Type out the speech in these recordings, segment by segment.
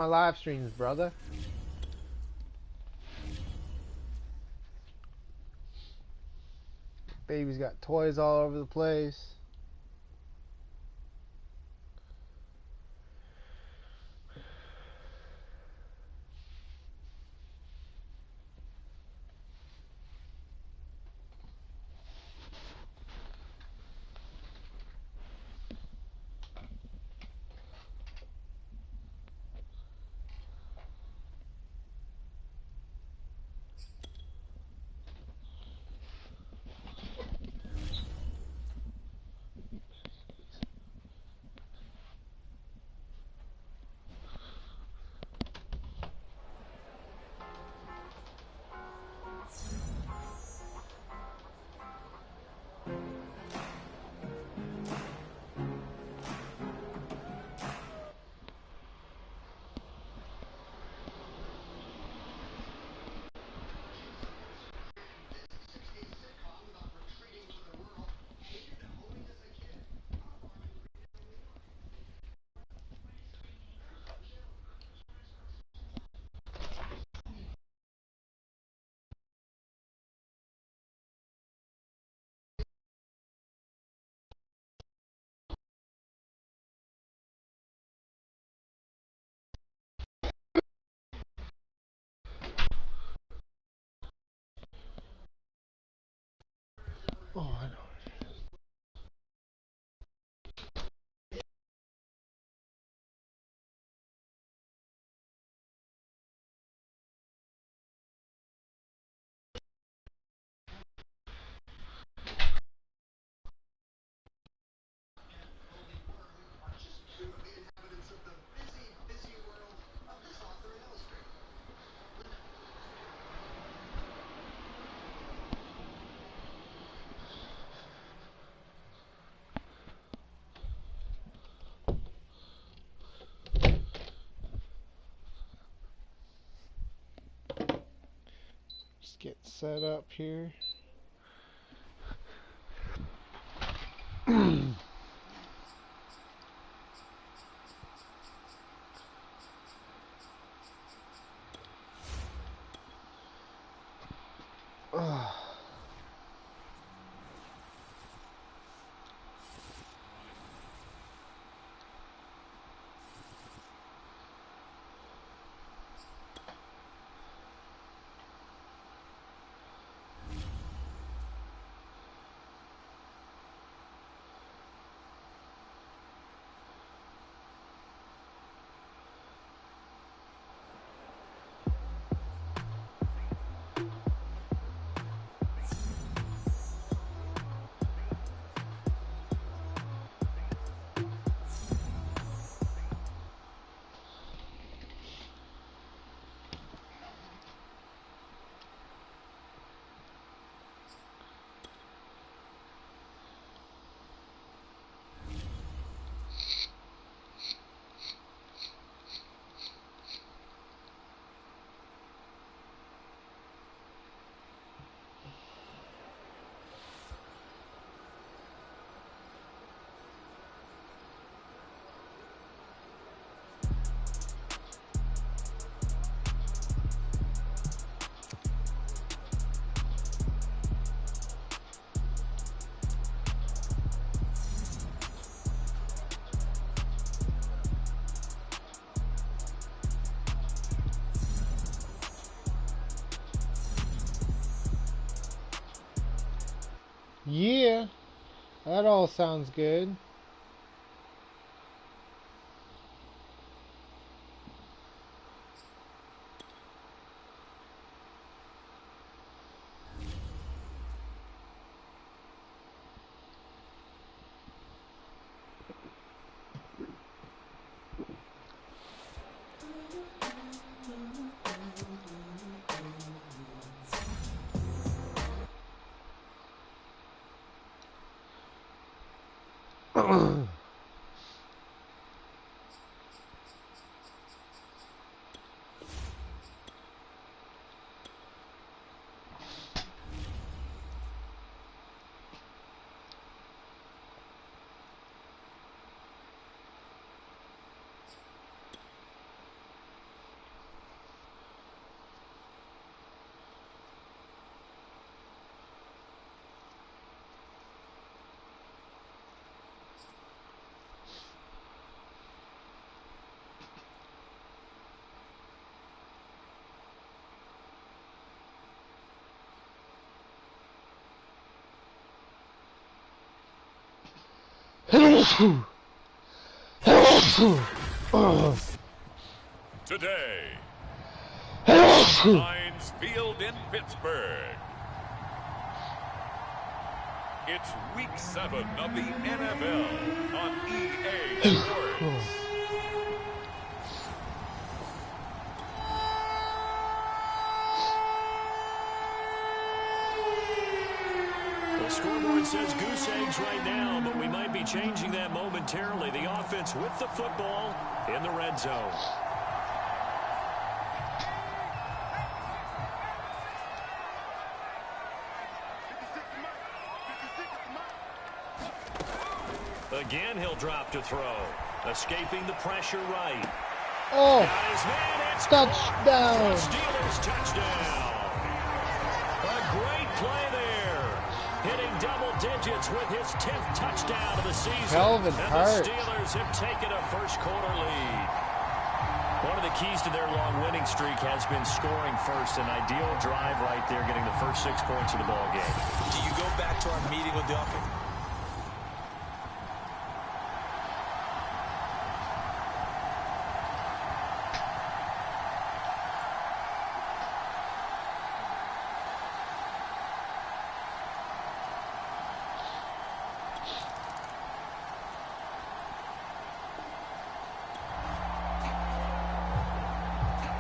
My live streams, brother. Baby's got toys all over the place. Oh, I know. Just get set up here. Yeah, that all sounds good. Today, Heinz Field in Pittsburgh. It's Week 7 of the NFL on EA Sports. The scoreboard says goose eggs right now, but we might be changing that momentarily. The offense with the football in the red zone. Again, he'll drop to throw. Escaping the pressure right. Oh, Got his man, it's touchdown. Steelers touchdown. A great play there. Hitting double digits with his 10th touchdown of the season. Calvin and Hurts. the Steelers have taken a first quarter lead. One of the keys to their long winning streak has been scoring first. An ideal drive right there, getting the first 6 points of the ball game. Do you go back to our meeting with the offense?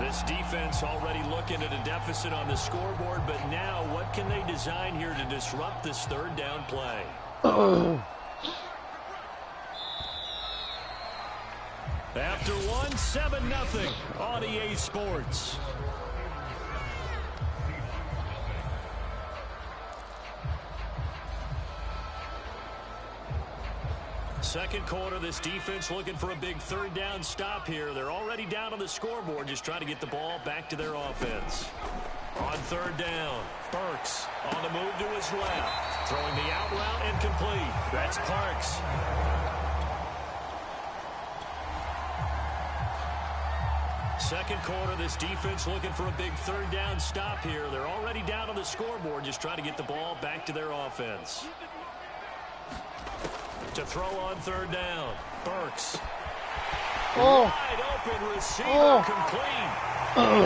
This defense already looking at a deficit on the scoreboard, but now what can they design here to disrupt this third down play? After one, 7-0 on EA Sports. Second quarter, this defense looking for a big third down stop here. They're already down on the scoreboard, just trying to get the ball back to their offense. On third down, Burks on the move to his left. Throwing the out route and complete. That's Parks. Second quarter, this defense looking for a big third down stop here. They're already down on the scoreboard, just trying to get the ball back to their offense. To throw on third down, Burks. Wide open receiver, complete. And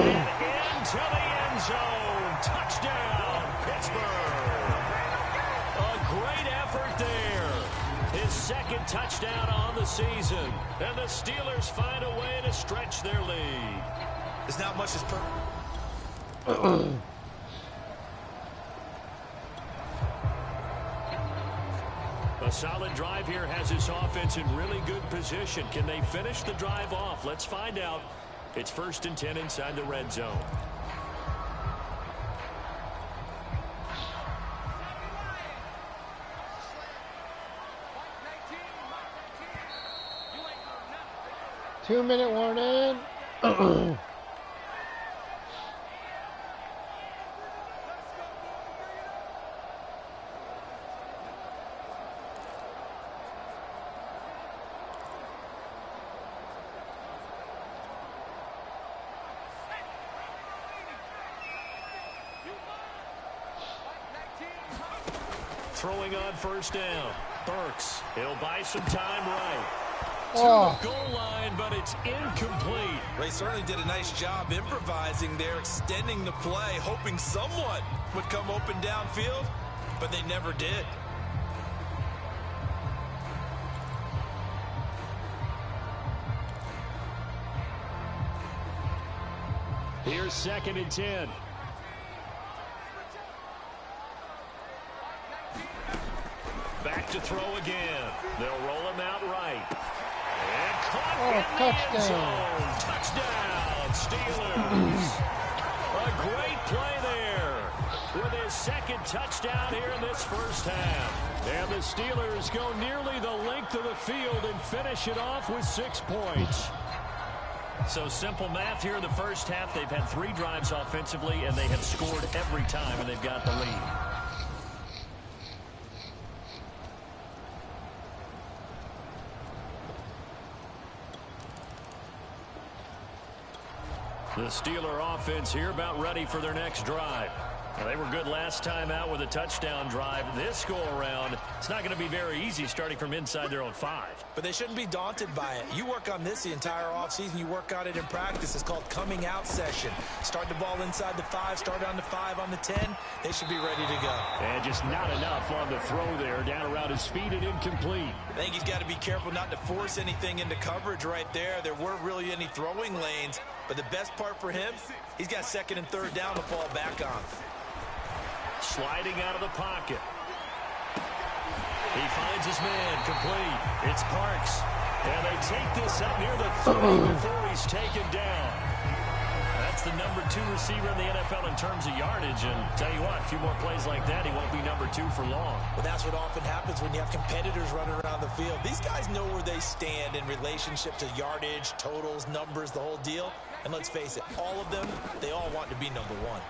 into the end zone. Touchdown, Pittsburgh. A great effort there. His second touchdown on the season. And the Steelers find a way to stretch their lead. There's not much as A solid drive here has his offense in really good position. Can they finish the drive off? Let's find out. It's 1st and 10 inside the red zone. Two-minute warning. Throwing on first down. Burks. He'll buy some time right. Oh. To the goal line, but it's incomplete. They certainly did a nice job improvising there, extending the play, hoping someone would come open downfield, but they never did. Here's 2nd and 10. Back to throw again. They'll roll him out right. And caught in the end zone. Touchdown, Steelers. A great play there with his second touchdown here in this first half. And the Steelers go nearly the length of the field and finish it off with 6 points. So simple math here in the first half. They've had 3 drives offensively, and they have scored every time, and they've got the lead. The Steeler offense here about ready for their next drive. Well, they were good last time out with a touchdown drive. This go-around, it's not going to be very easy starting from inside their own 5. But they shouldn't be daunted by it. You work on this the entire offseason. You work on it in practice. It's called coming out session. Start the ball inside the 5, start on the 5, on the 10. They should be ready to go. And just not enough on the throw there. Down around his feet and incomplete. I think he's got to be careful not to force anything into coverage right there. There weren't really any throwing lanes. But the best part for him, he's got 2nd and 3rd down to fall back on. Sliding out of the pocket. He finds his man complete. It's Parks. And they take this up near the 30 before he's taken down. That's the number 2 receiver in the NFL in terms of yardage. And tell you what, a few more plays like that, he won't be number 2 for long. Well, that's what often happens when you have competitors running around the field. These guys know where they stand in relationship to yardage, totals, numbers, the whole deal. And let's face it, all of them, they all want to be number 1.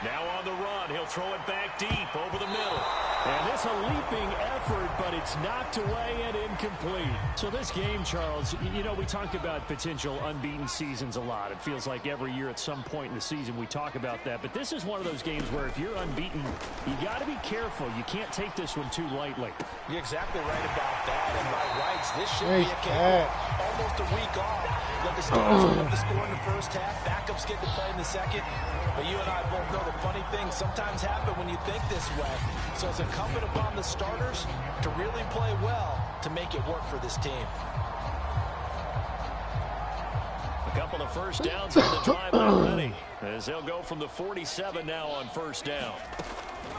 Now on the run, he'll throw it back deep over the middle. And it's a leaping effort, but it's knocked away and incomplete. So this game, Charles, you know, we talk about potential unbeaten seasons a lot. It feels like every year at some point in the season we talk about that. But this is one of those games where if you're unbeaten, you got to be careful. You can't take this one too lightly. You're exactly right about that. And by rights, this should be a game. Almost a week off. Let the Steelers up the score in the first half. Backups get to play in the second. But you and I both know the funny things sometimes happen when you think this way. So it's incumbent upon the starters to really play well to make it work for this team. A couple of first downs on the drive already, as they'll go from the 47 now on first down.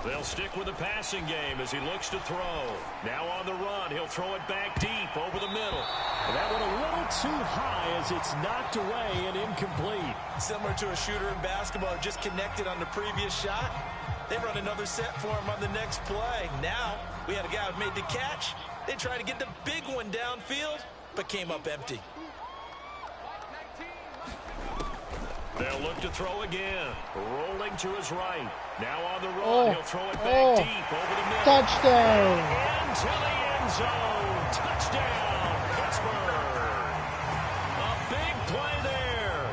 They'll stick with the passing game as he looks to throw. Now on the run, he'll throw it back deep over the middle. That one a little too high as it's knocked away and incomplete. Similar to a shooter in basketball, just connected on the previous shot. They run another set for him on the next play. Now, we had a guy who made the catch. They tried to get the big one downfield, but came up empty. They'll look to throw again. Rolling to his right. Now on the run, he'll throw it back deep over the middle. Touchdown! Into the end zone. Touchdown, Pittsburgh. A big play there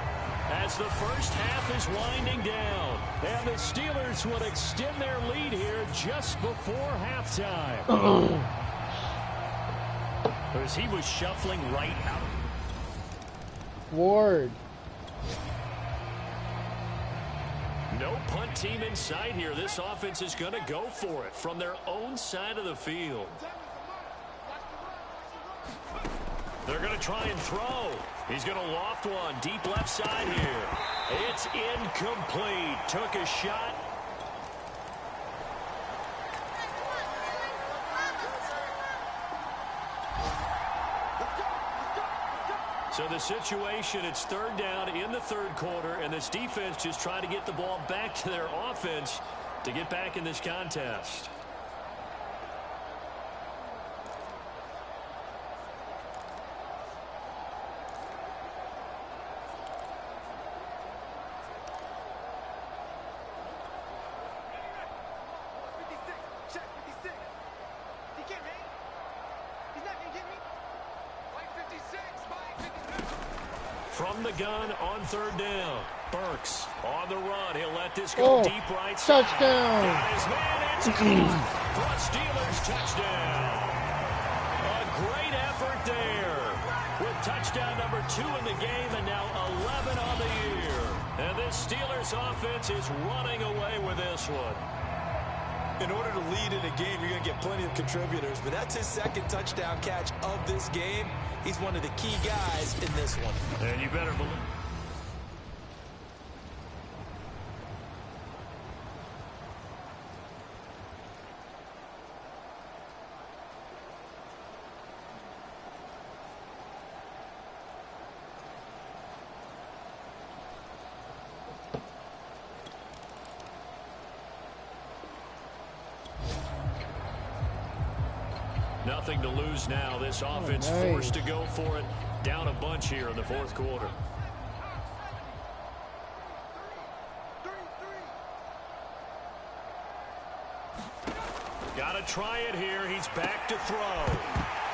as the first half is winding down. And the Steelers would extend their lead here just before halftime. As he was shuffling right out. Ward. No punt team in sight here. This offense is going to go for it from their own side of the field. They're going to try and throw. He's going to loft one deep left side here. It's incomplete. Took a shot. So the situation, it's 3rd down in the 3rd quarter, and this defense just trying to get the ball back to their offense to get back in this contest. From the gun on 3rd down. Burks on the run. He'll let this go deep right side. Touchdown. Got his man. It's caught for a Steelers touchdown. A great effort there with touchdown number 2 in the game and now 11 on the year. And this Steelers offense is running away with this one. In order to lead in a game, you're going to get plenty of contributors, but that's his 2nd touchdown catch of this game. He's one of the key guys in this one. And you better believe. Nothing to lose now. This offense forced to go for it. Down a bunch here in the 4th quarter. Got to try it here. He's back to throw.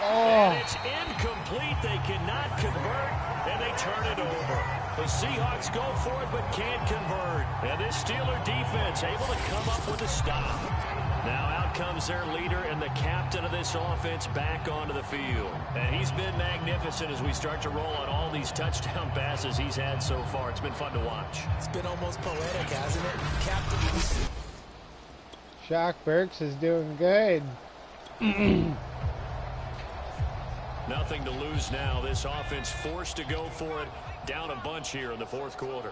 And it's incomplete. They cannot convert, and they turn it over. The Seahawks go for it but can't convert. And this Steeler defense able to come up with a stop. Now out comes their leader and the captain of this offense back onto the field. And he's been magnificent as we start to roll on all these touchdown passes he's had so far. It's been fun to watch. It's been almost poetic, hasn't it? Captain. Shaq Burks is doing good. Nothing to lose now. This offense forced to go for it. Down a bunch here in the fourth quarter.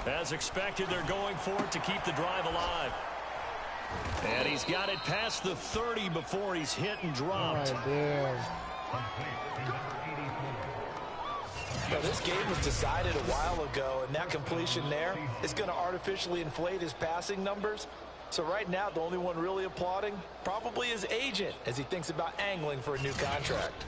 As expected, they're going for it to keep the drive alive. And he's got it past the 30 before he's hit and dropped. Oh, dear. Now, this game was decided a while ago, and that completion there is going to artificially inflate his passing numbers. So right now, the only one really applauding probably his agent as he thinks about angling for a new contract.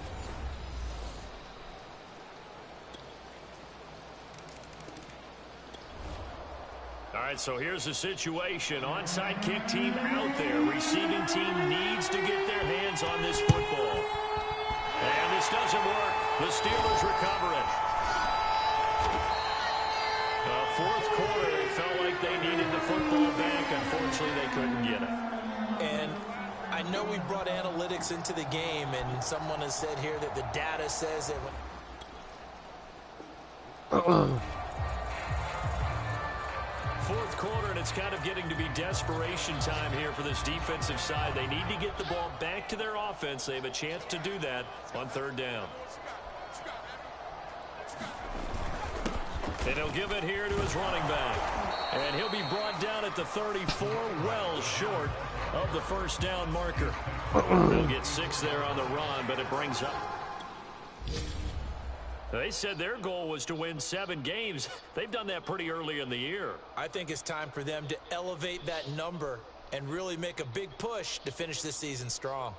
All right, so here's the situation. Onside kick team out there. Receiving team needs to get their hands on this football. And this doesn't work. The Steelers recover it. Fourth quarter, it felt like they needed the football back. Unfortunately, they couldn't get it. And I know we brought analytics into the game, and someone has said here that the data says that fourth quarter, and it's kind of getting to be desperation time here for this defensive side. They need to get the ball back to their offense. They have a chance to do that on third down. And he'll give it here to his running back. And he'll be brought down at the 34, well short of the first down marker. They'll get 6 there on the run, but it brings up. They said their goal was to win 7 games. They've done that pretty early in the year. I think it's time for them to elevate that number and really make a big push to finish this season strong.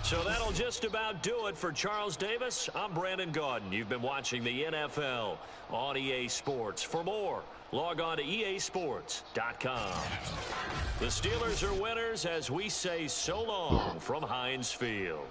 So that'll just about do it for Charles Davis. I'm Brandon Gaudin. You've been watching the NFL on EA Sports. For more, log on to easports.com. The Steelers are winners as we say so long from Heinz Field.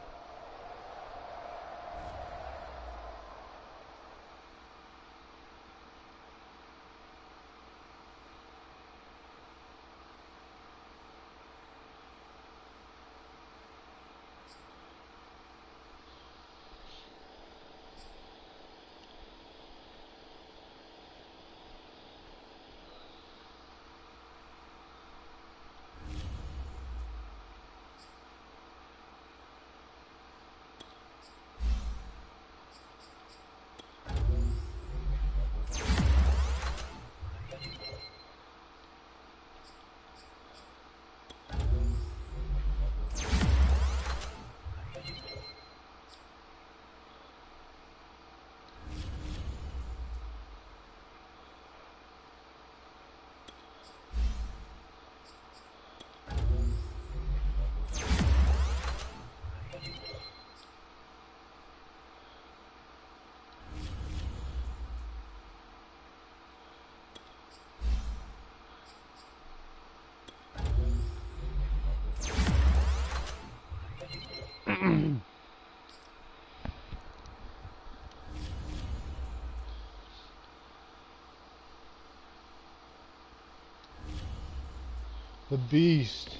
The Beast,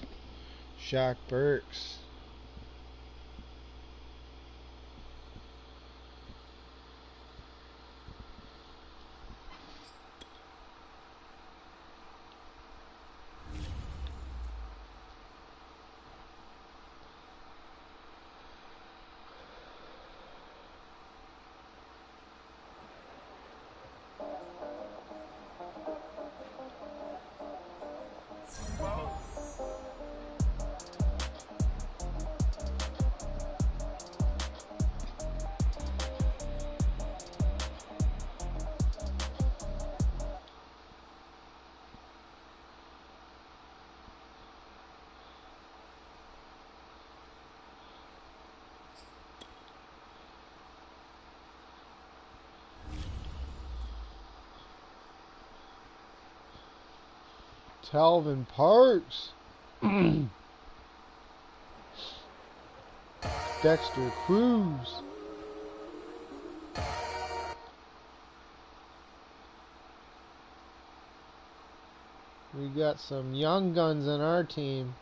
Shaq Burks. Talvin Parks. Dexter Cruz. We got some young guns in our team.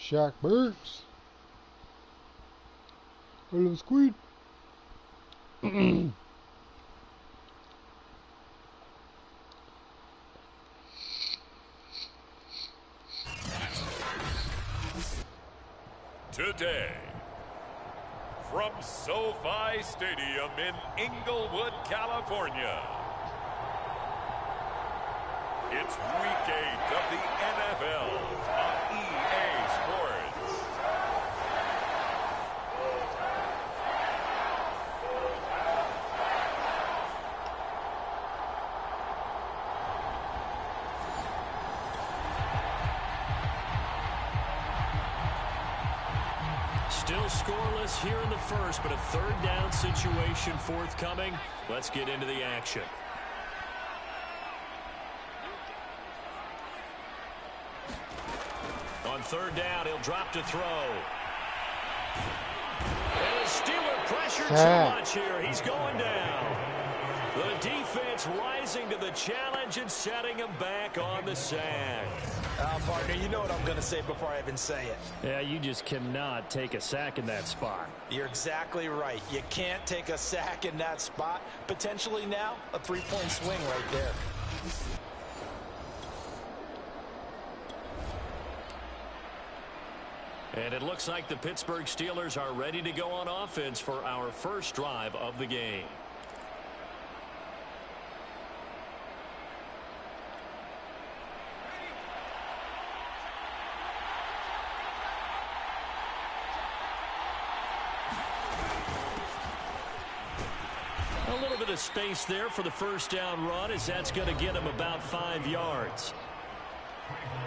Shaq Burks. Hello, Squid. Today, from SoFi Stadium in Inglewood, California, it's Week 8 of the NFL on EA Sports. Still scoreless here in the first, but a third down situation forthcoming. Let's get into the action. On third down, he'll drop to throw. And the Steeler pressure too much here. He's going down. The defense rising to the challenge and setting him back on the sack. Partner, you know what I'm going to say before I even say it. Yeah, you just cannot take a sack in that spot. You're exactly right. You can't take a sack in that spot. Potentially now, a three-point swing right there. And it looks like the Pittsburgh Steelers are ready to go on offense for our first drive of the game. A little bit of space there for the first down run, as that's going to get him about 5 yards.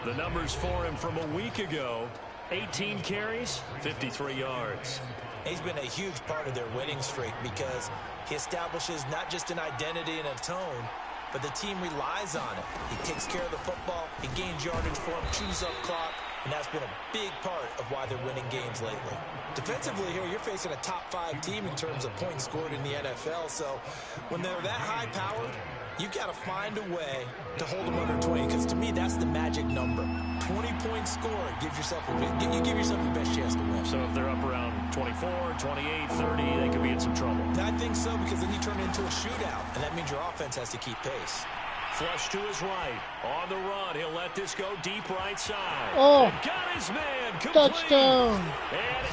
The numbers for him from a week ago: 18 carries, 53 yards. He's been a huge part of their winning streak because he establishes not just an identity and a tone, but the team relies on it. He takes care of the football, he gains yardage for him, chews up clock, and that's been a big part of why they're winning games lately. Defensively here, you're facing a top-5 team in terms of points scored in the NFL, so when they're that high-powered, you've got to find a way to hold them under 20, because to me, that's the magic number. 20 points scored gives yourself you give yourself the best chance to win. So if they're up around 24, 28, 30, they could be in some trouble. I think so, because then you turn it into a shootout, and that means your offense has to keep pace. Flush to his right. On the run, he'll let this go deep right side. Oh, and got his man complete. touchdown. And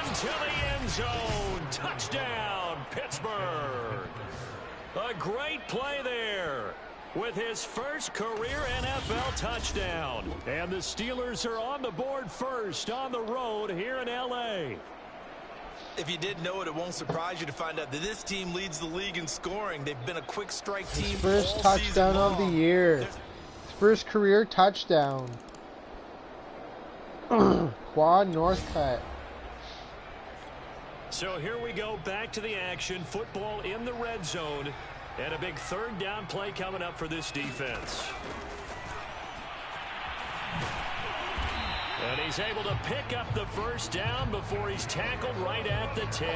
into the end zone. Touchdown, Pittsburgh. A great play there with his first career NFL touchdown. And the Steelers are on the board first on the road here in L.A. If you didn't know it, it won't surprise you to find out that this team leads the league in squring. They've been a quick strike team. His first touchdown of the year. His first career touchdown. Quad Northcutt. So here we go, back to the action. Football in the red zone. And a big third down play coming up for this defense. And he's able to pick up the first down before he's tackled right at the 10.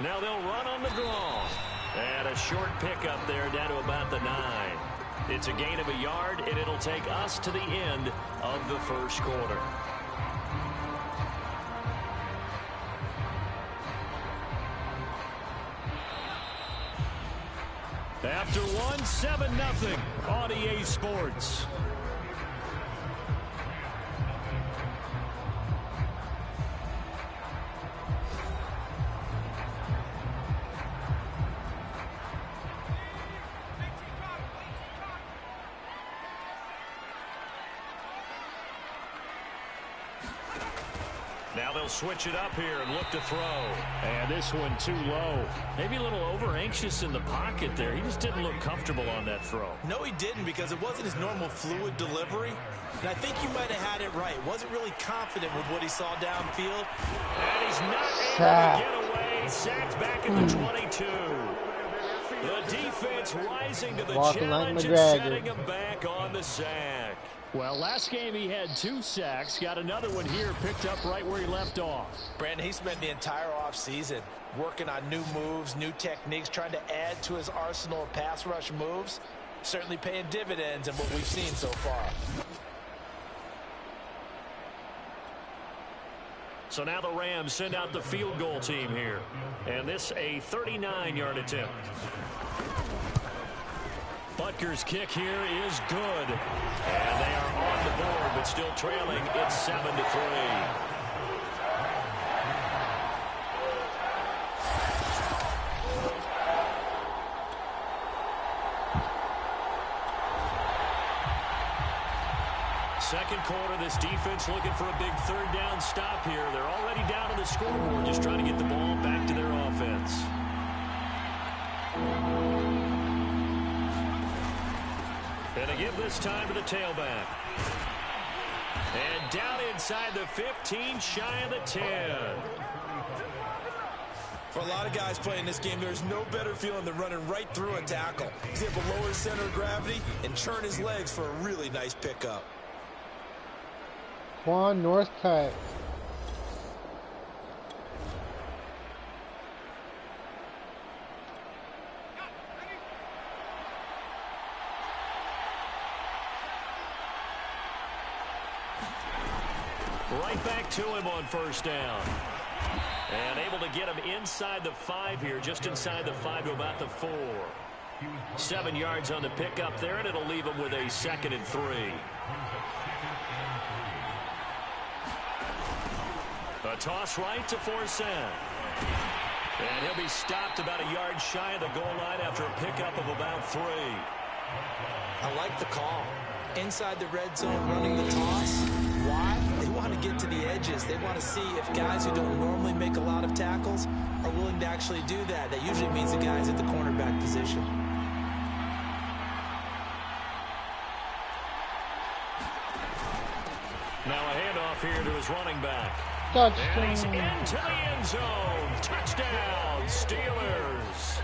Now they'll run on the draw. And a short pickup there down to about the 9. It's a gain of a yard, and it'll take us to the end of the first quarter. After one, 7-0 on EA Sports. Now they'll switch it up here and look to throw. And this one too low. Maybe a little over-anxious in the pocket there. He just didn't look comfortable on that throw. No, he didn't, because it wasn't his normal fluid delivery. And I think you might have had it right. Wasn't really confident with what he saw downfield. And he's not able to get away. Sacked back at the 22. The defense rising to the challenge and setting him back on the sack. Well, last game he had 2 sacks. Got another one here, picked up right where he left off. Brandon, he spent the entire offseason working on new moves, new techniques, trying to add to his arsenal of pass rush moves. Certainly paying dividends in what we've seen so far. So now the Rams send out the field goal team here. And this a 39-yard attempt. Butker's kick here is good. And they are on the board, but still trailing. It's 7-3. Second quarter, this defense looking for a big third down stop here. They're already down on the scoreboard, just trying to get the ball back to their offense. And they give this time to the tailback. And down inside the 15, shy of the 10. For a lot of guys playing this game, there's no better feeling than running right through a tackle. He's able to lower his center of gravity and churn his legs for a really nice pickup. Juan Northcutt. Right back to him on first down. And able to get him inside the 5 here, just inside the 5 to about the 4. 7 yards on the pickup there, and it'll leave him with a 2nd and 3. A toss right to force in. And he'll be stopped about a yard shy of the goal line after a pickup of about 3. I like the call. Inside the red zone running the toss. Why? They want to get to the edges. They want to see if guys who don't normally make a lot of tackles are willing to actually do that. That usually means the guys at the cornerback position. Now a handoff here to his running back. Touchdown. And he's into the end zone. Touchdown, Steelers.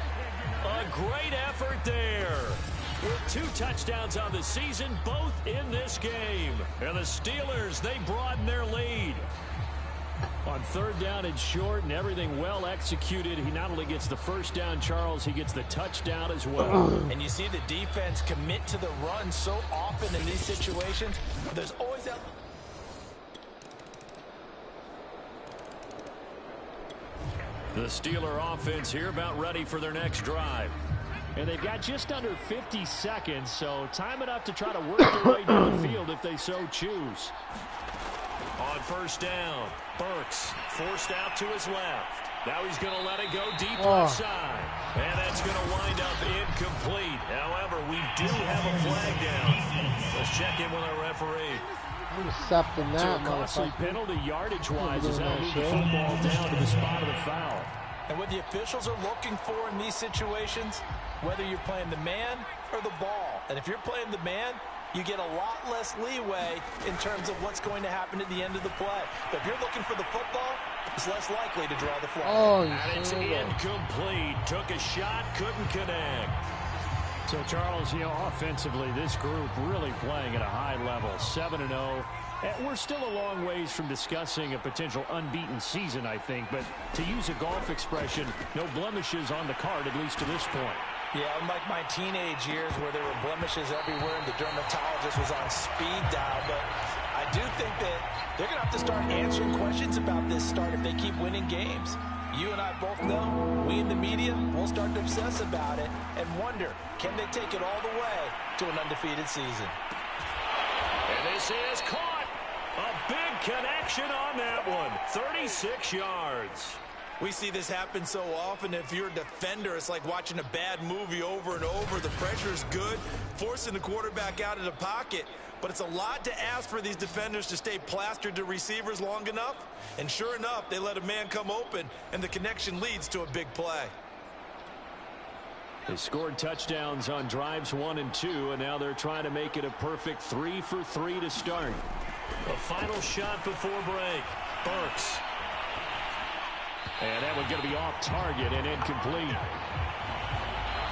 A great effort there. With 2 touchdowns on the season, both in this game. And the Steelers, they broaden their lead. On 3rd down and short and everything well executed, he not only gets the first down, Charles, he gets the touchdown as well. And you see the defense commit to the run so often in these situations. There's always that... The Steeler offense here about ready for their next drive. And they've got just under 50 seconds, so time enough to try to work their way down the field if they so choose. On 1st down, Burks forced out to his left. Now he's going to let it go deep left side. And that's going to wind up incomplete. However, we do have a flag down. Let's check in with our referee. Intercepting that, so a costly penalty yardage-wise as they'll move the football down to the spot of the foul. And what the officials are looking for in these situations, whether you're playing the man or the ball. And if you're playing the man, you get a lot less leeway in terms of what's going to happen at the end of the play. But if you're looking for the football, it's less likely to draw the flag. And it's incomplete. Took a shot, couldn't connect. So, Charles, offensively, this group really playing at a high level, 7-0. We're still a long ways from discussing a potential unbeaten season, I think. But to use a golf expression, no blemishes on the card, at least to this point. Yeah, unlike my teenage years where there were blemishes everywhere and the dermatologist was on speed dial. But I do think that they're going to have to start answering questions about this start if they keep winning games. You and I both know, we in the media will start to obsess about it and wonder, can they take it all the way to an undefeated season? And this is caught. A big connection on that one. 36 yards. We see this happen so often. If you're a defender, it's like watching a bad movie over and over. The pressure is good, forcing the quarterback out of the pocket. But it's a lot to ask for these defenders to stay plastered to receivers long enough. And sure enough, they let a man come open, and the connection leads to a big play. They scored touchdowns on drives 1 and 2, and now they're trying to make it a perfect 3 for 3 to start. A final shot before break. Burks. And that one's going to be off target and incomplete.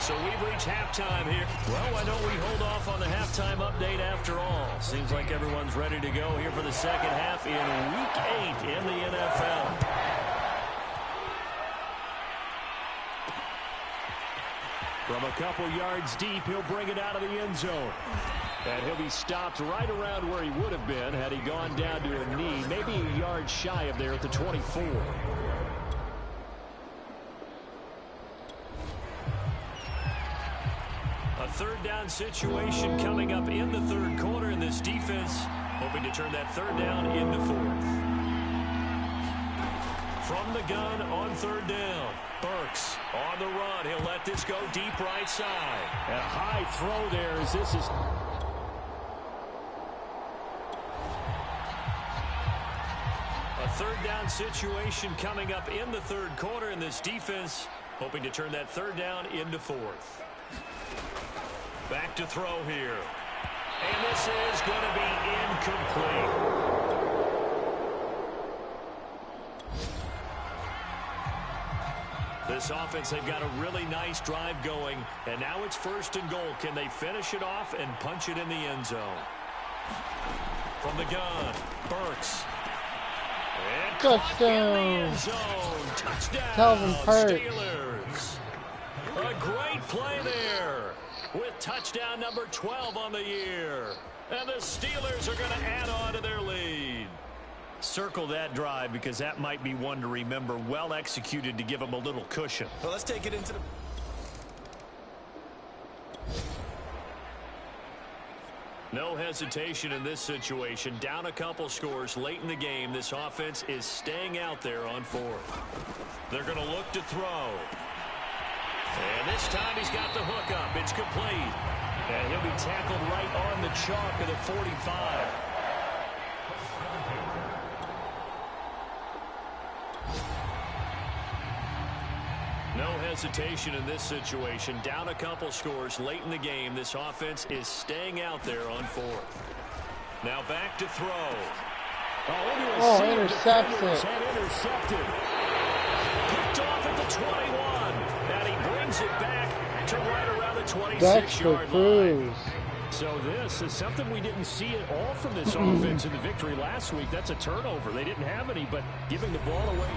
So we've reached halftime here. Well, why don't we hold off on the halftime update after all? Seems like everyone's ready to go here for the second half in Week 8 in the NFL. From a couple yards deep, he'll bring it out of the end zone. And he'll be stopped right around where he would have been had he gone down to a knee, maybe a yard shy of there at the 24. A 3rd down situation coming up in the 3rd quarter, and this defense hoping to turn that 3rd down into 4th. From the gun on 3rd down, Burks on the run. He'll let this go deep right side. And a high throw there as this is... A 3rd down situation coming up in the 3rd quarter, and this defense hoping to turn that 3rd down into 4th. Back to throw here. And this is going to be incomplete. This offense, they've got a really nice drive going, and now it's 1st and goal. Can they finish it off and punch it in the end zone? From the gun, Burks. And touchdown. In the end zone. Touchdown, Steelers. A great play there, with touchdown number 12 on the year. And the Steelers are going to add on to their lead. Circle that drive because that might be one to remember. Well executed to give them a little cushion. Well, let's take it into the... No hesitation in this situation. Down a couple scores late in the game. This offense is staying out there on 4th. They're going to look to throw. And this time he's got the hook up. It's complete. And he'll be tackled right on the chalk of the 45. No hesitation in this situation. Down a couple scores late in the game. This offense is staying out there on fourth. Now back to throw. Intercepted. Intercepted. Picked off at the 21. And he brings it back to right around the 26-yard line. So this is something we didn't see at all from this offense in the victory last week. That's a turnover. They didn't have any, but giving the ball away.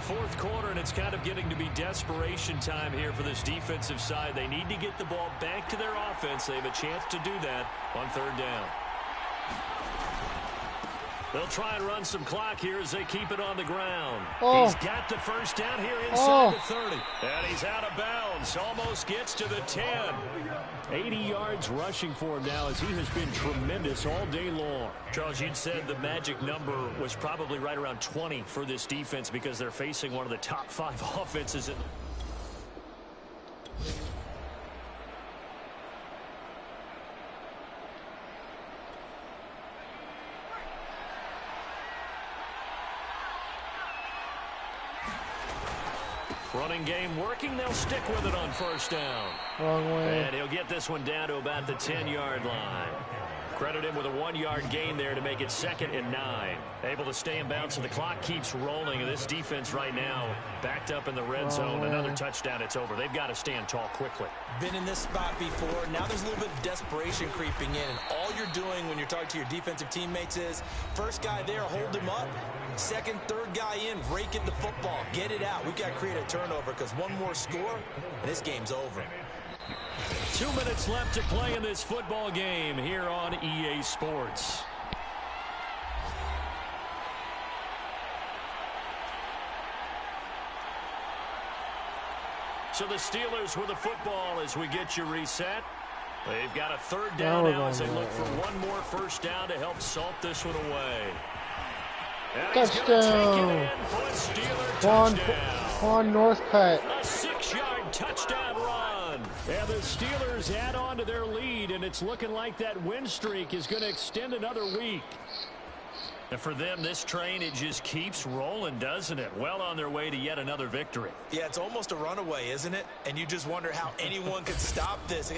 Fourth quarter, and it's kind of getting to be desperation time here for this defensive side. They need to get the ball back to their offense. They have a chance to do that on third down. They'll try and run some clock here as they keep it on the ground. He's got the first down here inside the 30. And he's out of bounds. Almost gets to the 10. 80 yards rushing for him now as he has been tremendous all day long. Charles, you'd said the magic number was probably right around 20 for this defense because they're facing one of the top 5 offenses in running game working. They'll stick with it on first down. Wrong way. And he'll get this one down to about the 10-yard line. Credit him with a 1-yard gain there to make it 2nd and 9. Able to stay in bounds, and the clock keeps rolling. This defense right now backed up in the red zone. Another touchdown, it's over. They've got to stand tall quickly. Been in this spot before. Now there's a little bit of desperation creeping in, and all you're doing when you're talking to your defensive teammates is first guy there, hold him up. Second, third guy in, rake at the football. Get it out. We've got to create a turnover because one more score, and this game's over. 2 minutes left to play in this football game here on EA Sports. So the Steelers with the football as we get you reset. They've got a third down now as they look for one more first down to help salt this one away. Touchdown. Juan Northcutt. A 6-yard touchdown run. And the Steelers add on to their lead, and it's looking like that win streak is going to extend another week. And for them, this train, it just keeps rolling, doesn't it? Well on their way to yet another victory. Yeah, it's almost a runaway, isn't it? And you just wonder how anyone could stop this.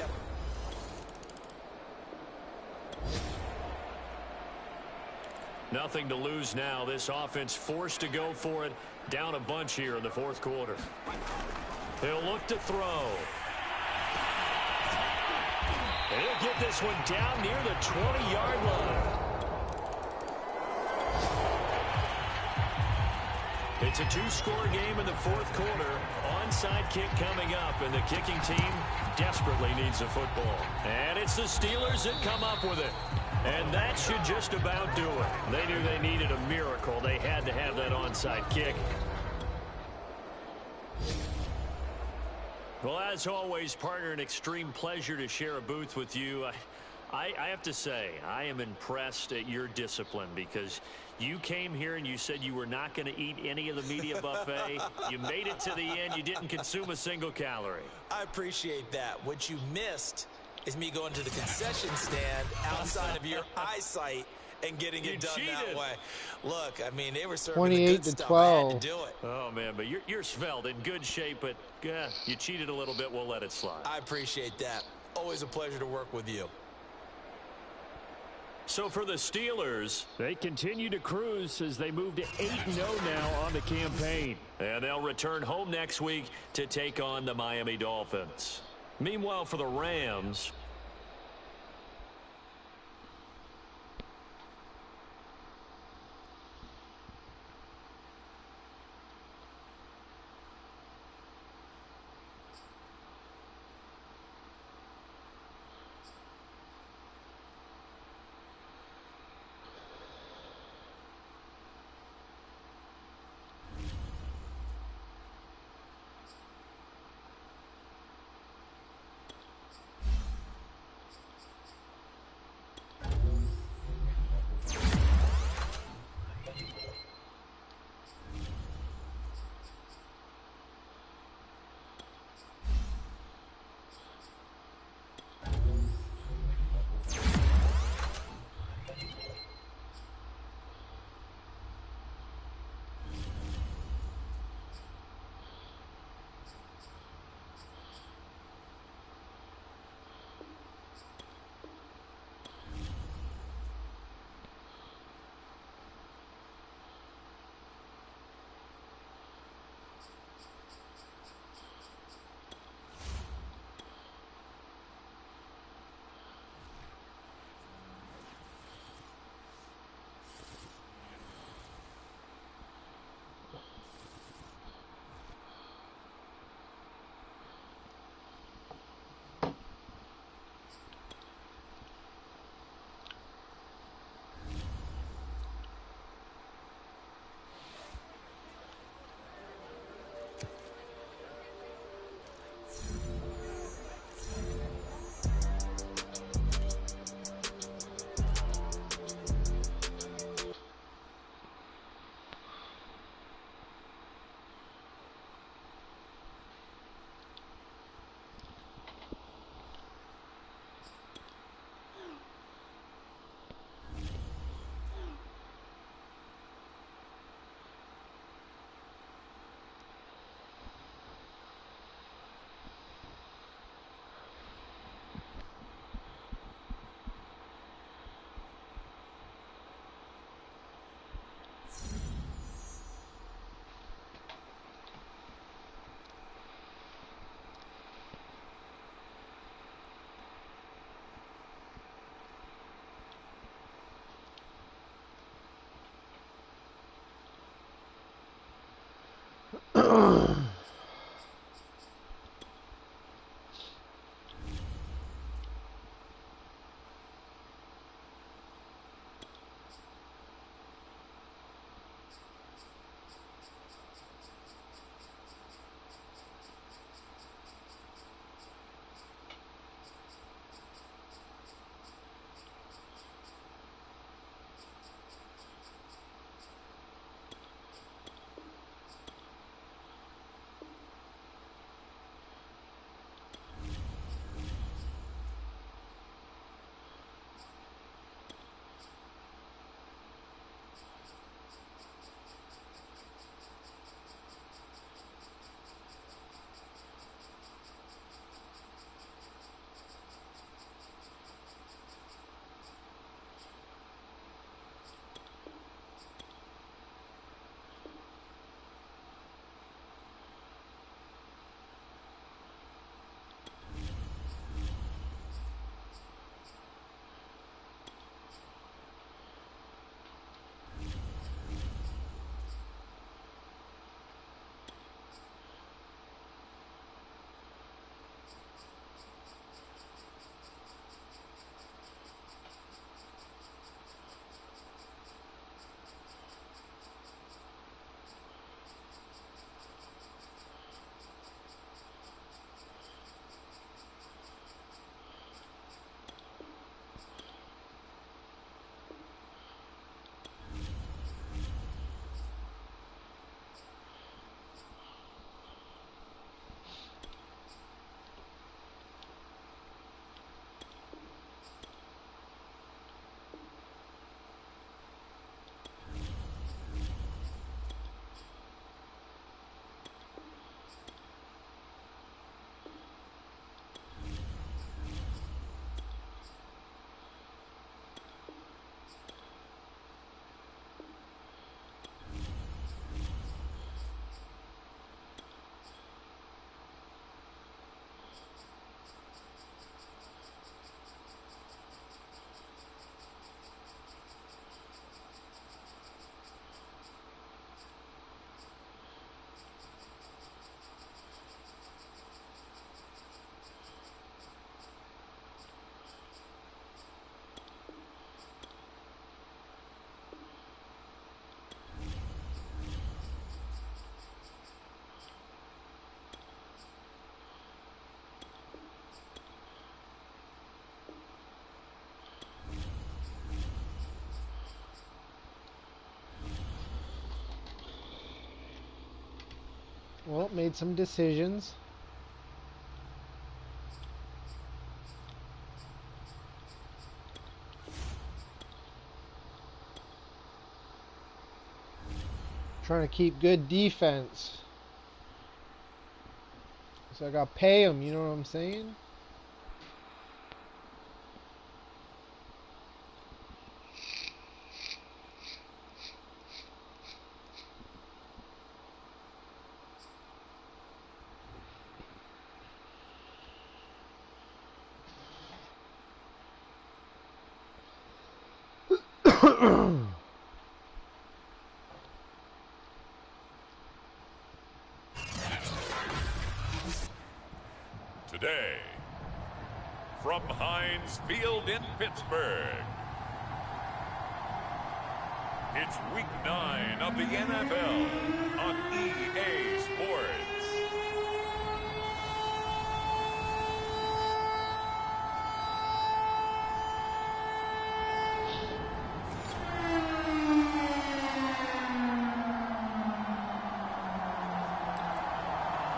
Nothing to lose now. This offense forced to go for it. Down a bunch here in the fourth quarter. He'll look to throw. He'll get this one down near the 20-yard line. It's a 2-score game in the fourth quarter. Onside kick coming up, and the kicking team desperately needs a football. And it's the Steelers that come up with it. And that should just about do it. They knew they needed a miracle. They had to have that onside kick. Well, as always, partner, an extreme pleasure to share a booth with you. I have to say, I am impressed at your discipline because you came here and you said you were not going to eat any of the media buffet. You made it to the end. You didn't consume a single calorie. I appreciate that. What you missed is me going to the concession stand outside of your eyesight and getting it done that way. Look, I mean, they were serving the good stuff. 28-12. I had to do it. Oh, man, but you're svelte, in good shape, but you cheated a little bit. We'll let it slide. I appreciate that. Always a pleasure to work with you. So for the Steelers, they continue to cruise as they move to 8-0 now on the campaign. And they'll return home next week to take on the Miami Dolphins. Meanwhile, for the Rams, Well, made some decisions. Trying to keep good defense. So I got to pay them, you know what I'm saying? Today, from Heinz Field in Pittsburgh, it's Week 9 of the NFL on EA Sports.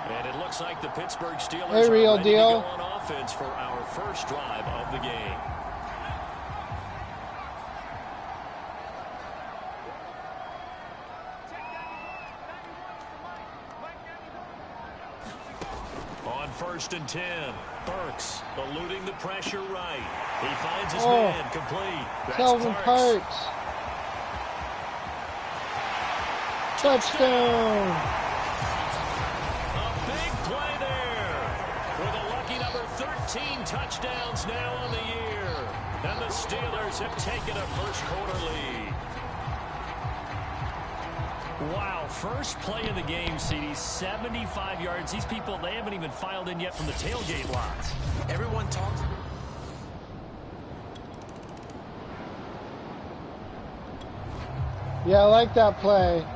And it looks like the Pittsburgh Steelers Hey, real are ready deal. to go on offense for our first drive of the game. On 1st and 10, Burks eluding the pressure right. He finds his man complete. That's Calvin Parks. Touchdown. A big play there. With a lucky number 13 touchdowns now on the year. And the Steelers have taken a first quarter lead. Wow, first play of the game, CD, 75 yards. These people, they haven't even filed in yet from the tailgate lots. Everyone talks. Yeah, I like that play.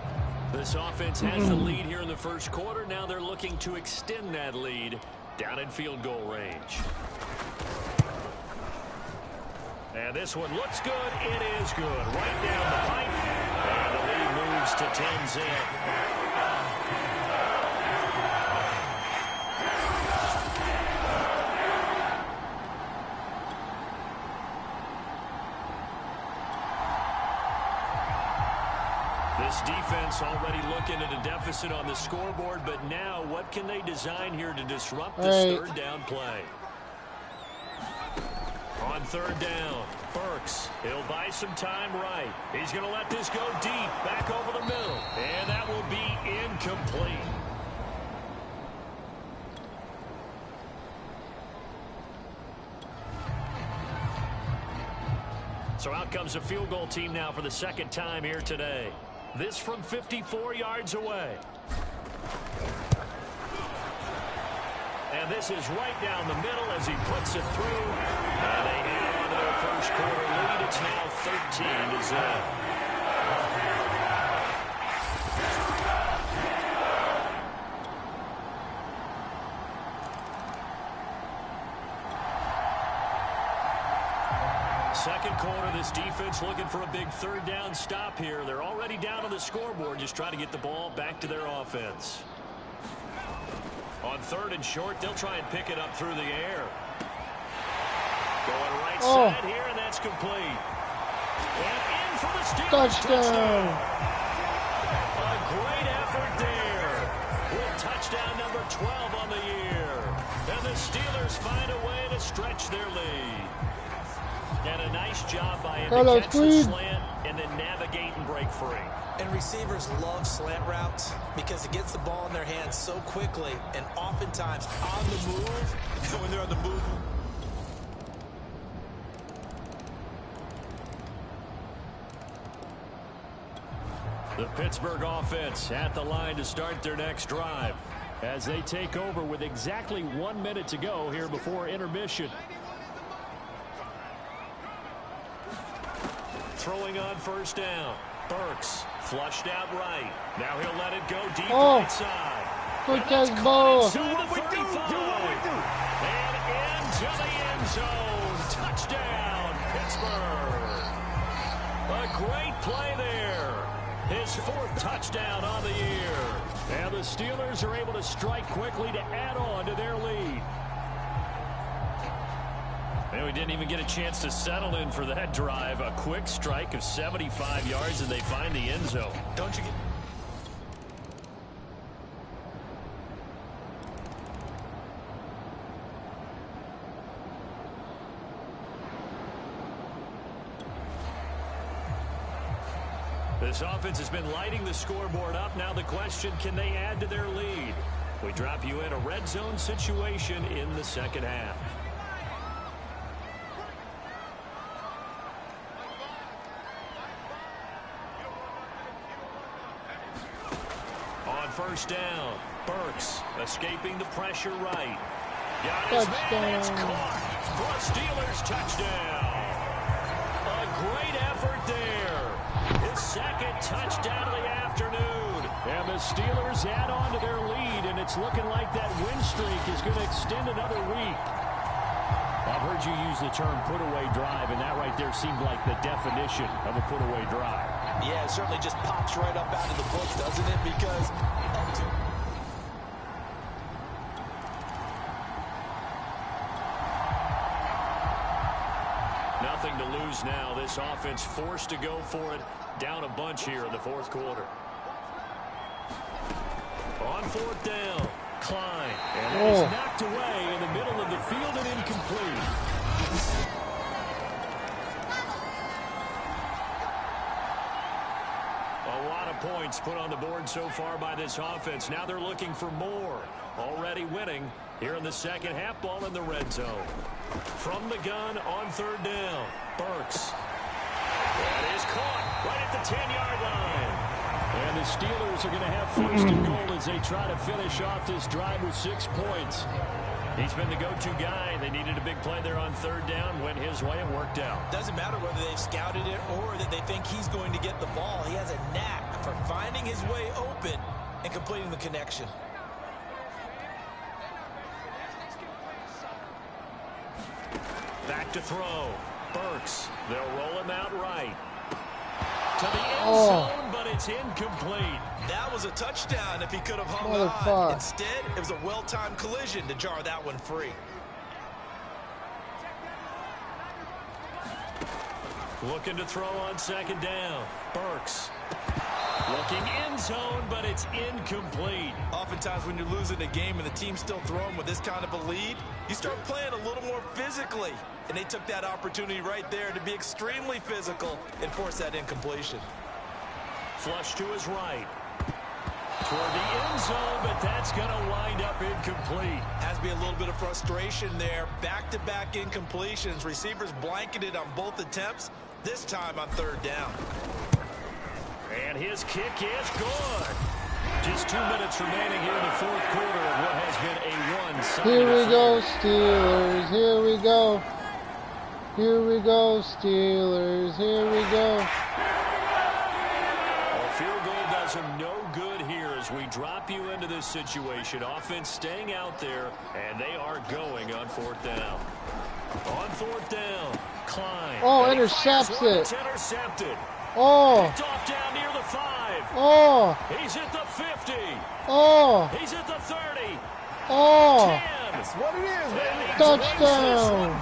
This offense has the lead here in the first quarter. Now they're looking to extend that lead down in field goal range. And this one looks good. It is good. Right down the pipe. And the lead moves to 10-zip. This defense already looking at a deficit on the scoreboard, but now what can they design here to disrupt this third down play? On third down, Burks, he'll buy some time right. He's going to let this go deep, back over the middle, and that will be incomplete. So out comes a field goal team now for the second time here today. This from 54 yards away. And this is right down the middle as he puts it through. And they add on to their first quarter lead. It's now 13-0. Second quarter, this defense looking for a big third down stop here. They're already down on the scoreboard, just trying to get the ball back to their offense. On third and short, they'll try and pick it up through the air. Going right side here, and that's complete. And in for the Steelers. Touchdown. A great effort there. With touchdown number 12 on the year. And the Steelers find a way to stretch their lead. And a nice job by him to catch the slant and then navigate and break free. And receivers love slant routes because it gets the ball in their hands so quickly and oftentimes on the move. When they're on the move. The Pittsburgh offense at the line to start their next drive as they take over with exactly 1 minute to go here before intermission. Throwing on first down. Burks flushed out right. Now he'll let it go deep right side. Quick as ball. And into the end zone. Touchdown, Pittsburgh. A great play there. His fourth touchdown on the year. And the Steelers are able to strike quickly to add on to their lead. And we didn't even get a chance to settle in for that drive. A quick strike of 75 yards, and they find the end zone. Don't you get... This offense has been lighting the scoreboard up. Now the question, can they add to their lead? We drop you in a red zone situation in the second half. On first down, Burks escaping the pressure right. Got his man, it's caught for a Steelers touchdown. A great effort there. His second touchdown of the afternoon. And the Steelers add on to their lead, and it's looking like that win streak is going to extend another week. I've heard you use the term put-away drive, and that right there seemed like the definition of a put-away drive. Yeah, it certainly just pops right up out of the book, doesn't it? Because... Nothing to lose now. This offense forced to go for it. Down a bunch here in the fourth quarter. On fourth down, Klein. And it is knocked away in the middle of the field and incomplete. A lot of points put on the board so far by this offense. Now they're looking for more. Already winning here in the second half. Ball in the red zone. From the gun on third down, Burks. That is caught right at the 10-yard line. And the Steelers are going to have first and goal as they try to finish off this drive with 6 points. He's been the go-to guy. They needed a big play there on third down. Went his way and worked out. Doesn't matter whether they've scouted it or that they think he's going to get the ball. He has a knack for finding his way open and completing the connection. Back to throw. Burks. They'll roll him out right. To the end zone, but it's incomplete. That was a touchdown if he could have hung on. Instead, it was a well-timed collision to jar that one free. Looking to throw on second down. Burks. Looking end zone, but it's incomplete. Oftentimes when you're losing a game and the team's still throwing with this kind of a lead, you start playing a little more physically. And they took that opportunity right there to be extremely physical and force that incompletion. Flush to his right. Toward the end zone, but that's going to wind up incomplete. Has to be a little bit of frustration there. Back-to-back incompletions. Receivers blanketed on both attempts, this time on third down. And his kick is good. Just 2 minutes remaining here in the fourth quarter of what has been a one-sided Here we go, affair. Steelers. Here we go. Here we go, Steelers. Here we go. A field goal does him no good here as we drop you into this situation. Offense staying out there, and they are going on fourth down. On fourth down, Klein. Oh, intercepts it. It's intercepted. Oh. Picked off down near the 5. Oh. He's at the 50. Oh. He's at the 30. Oh. 10. That's what it is, baby. Touchdown.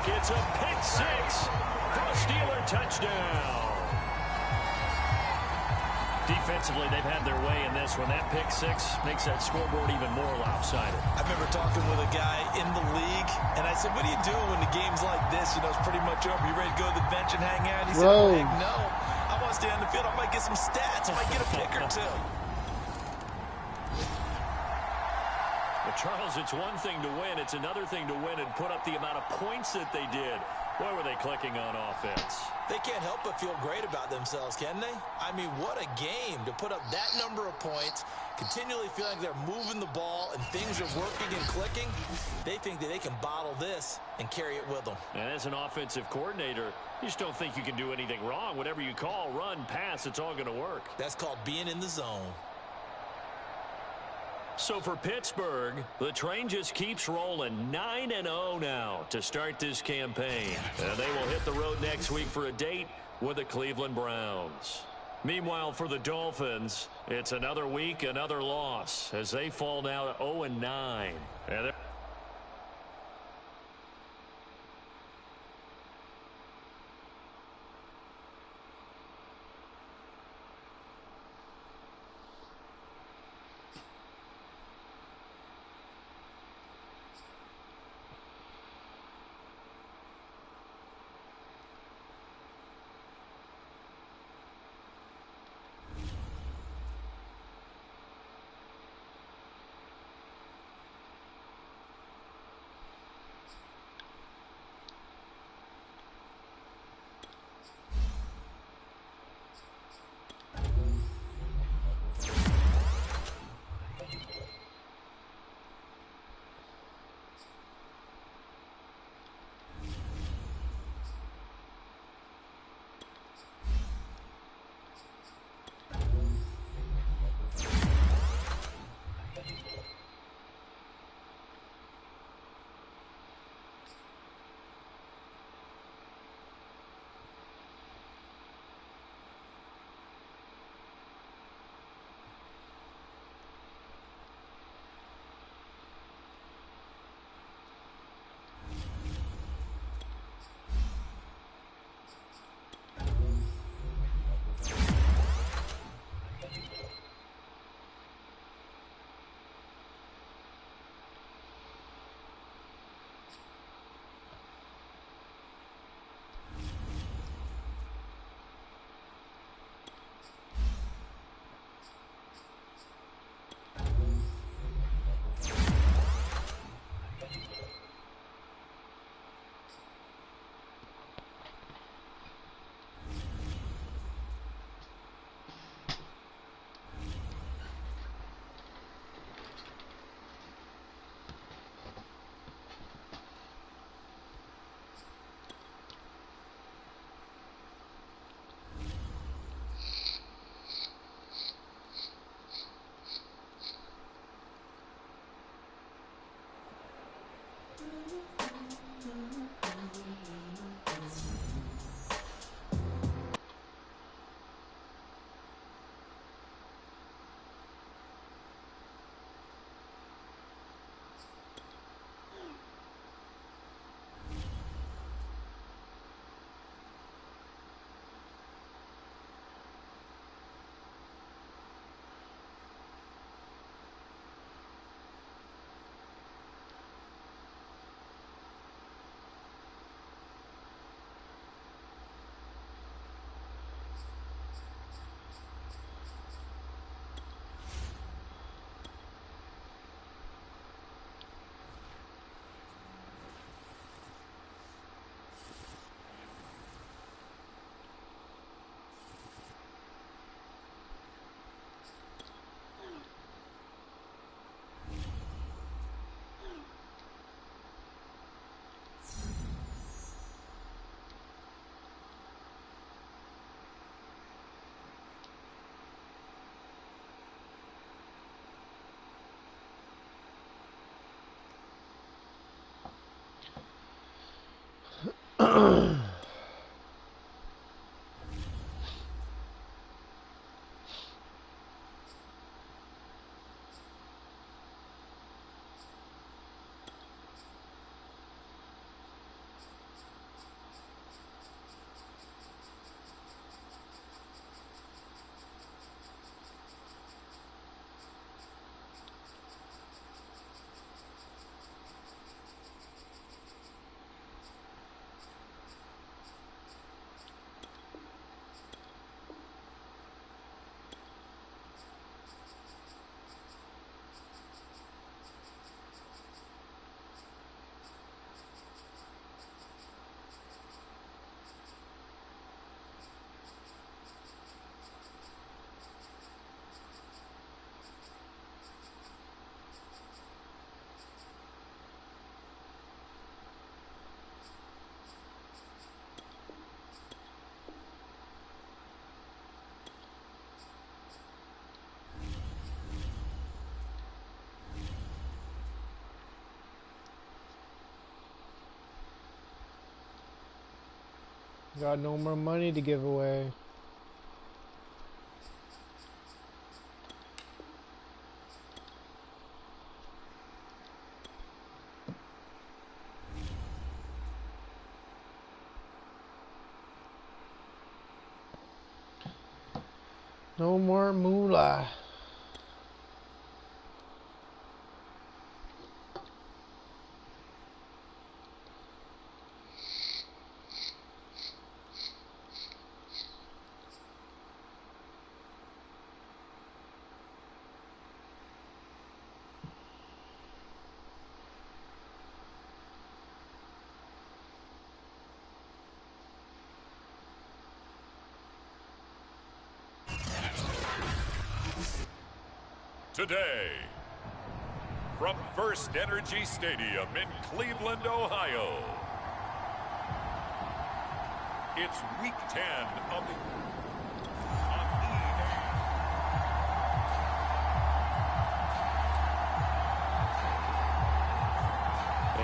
It's a pick 6 for a Steeler touchdown. Defensively, they've had their way in this one. That pick 6 makes that scoreboard even more lopsided. I remember talking with a guy in the league, and I said, what do you do when the game's like this? You know, it's pretty much over. You ready to go to the bench and hang out? He said, oh, heck no. I want to stay on the field. I might get some stats. I might get a pick or two. Well, Charles, it's one thing to win. It's another thing to win and put up the amount of points that they did. Boy, were they clicking on offense. They can't help but feel great about themselves, can they? I mean, what a game to put up that number of points, continually feeling they're moving the ball and things are working and clicking. They think that they can bottle this and carry it with them. And as an offensive coordinator, you just don't think you can do anything wrong. Whatever you call, run, pass, it's all going to work. That's called being in the zone. So for Pittsburgh, the train just keeps rolling. 9-0 now to start this campaign. And they will hit the road next week for a date with the Cleveland Browns. Meanwhile, for the Dolphins, it's another week, another loss as they fall now to 0-9. And Got no more money to give away. No more moolah. Today, from First Energy Stadium in Cleveland, Ohio, it's Week 10 of the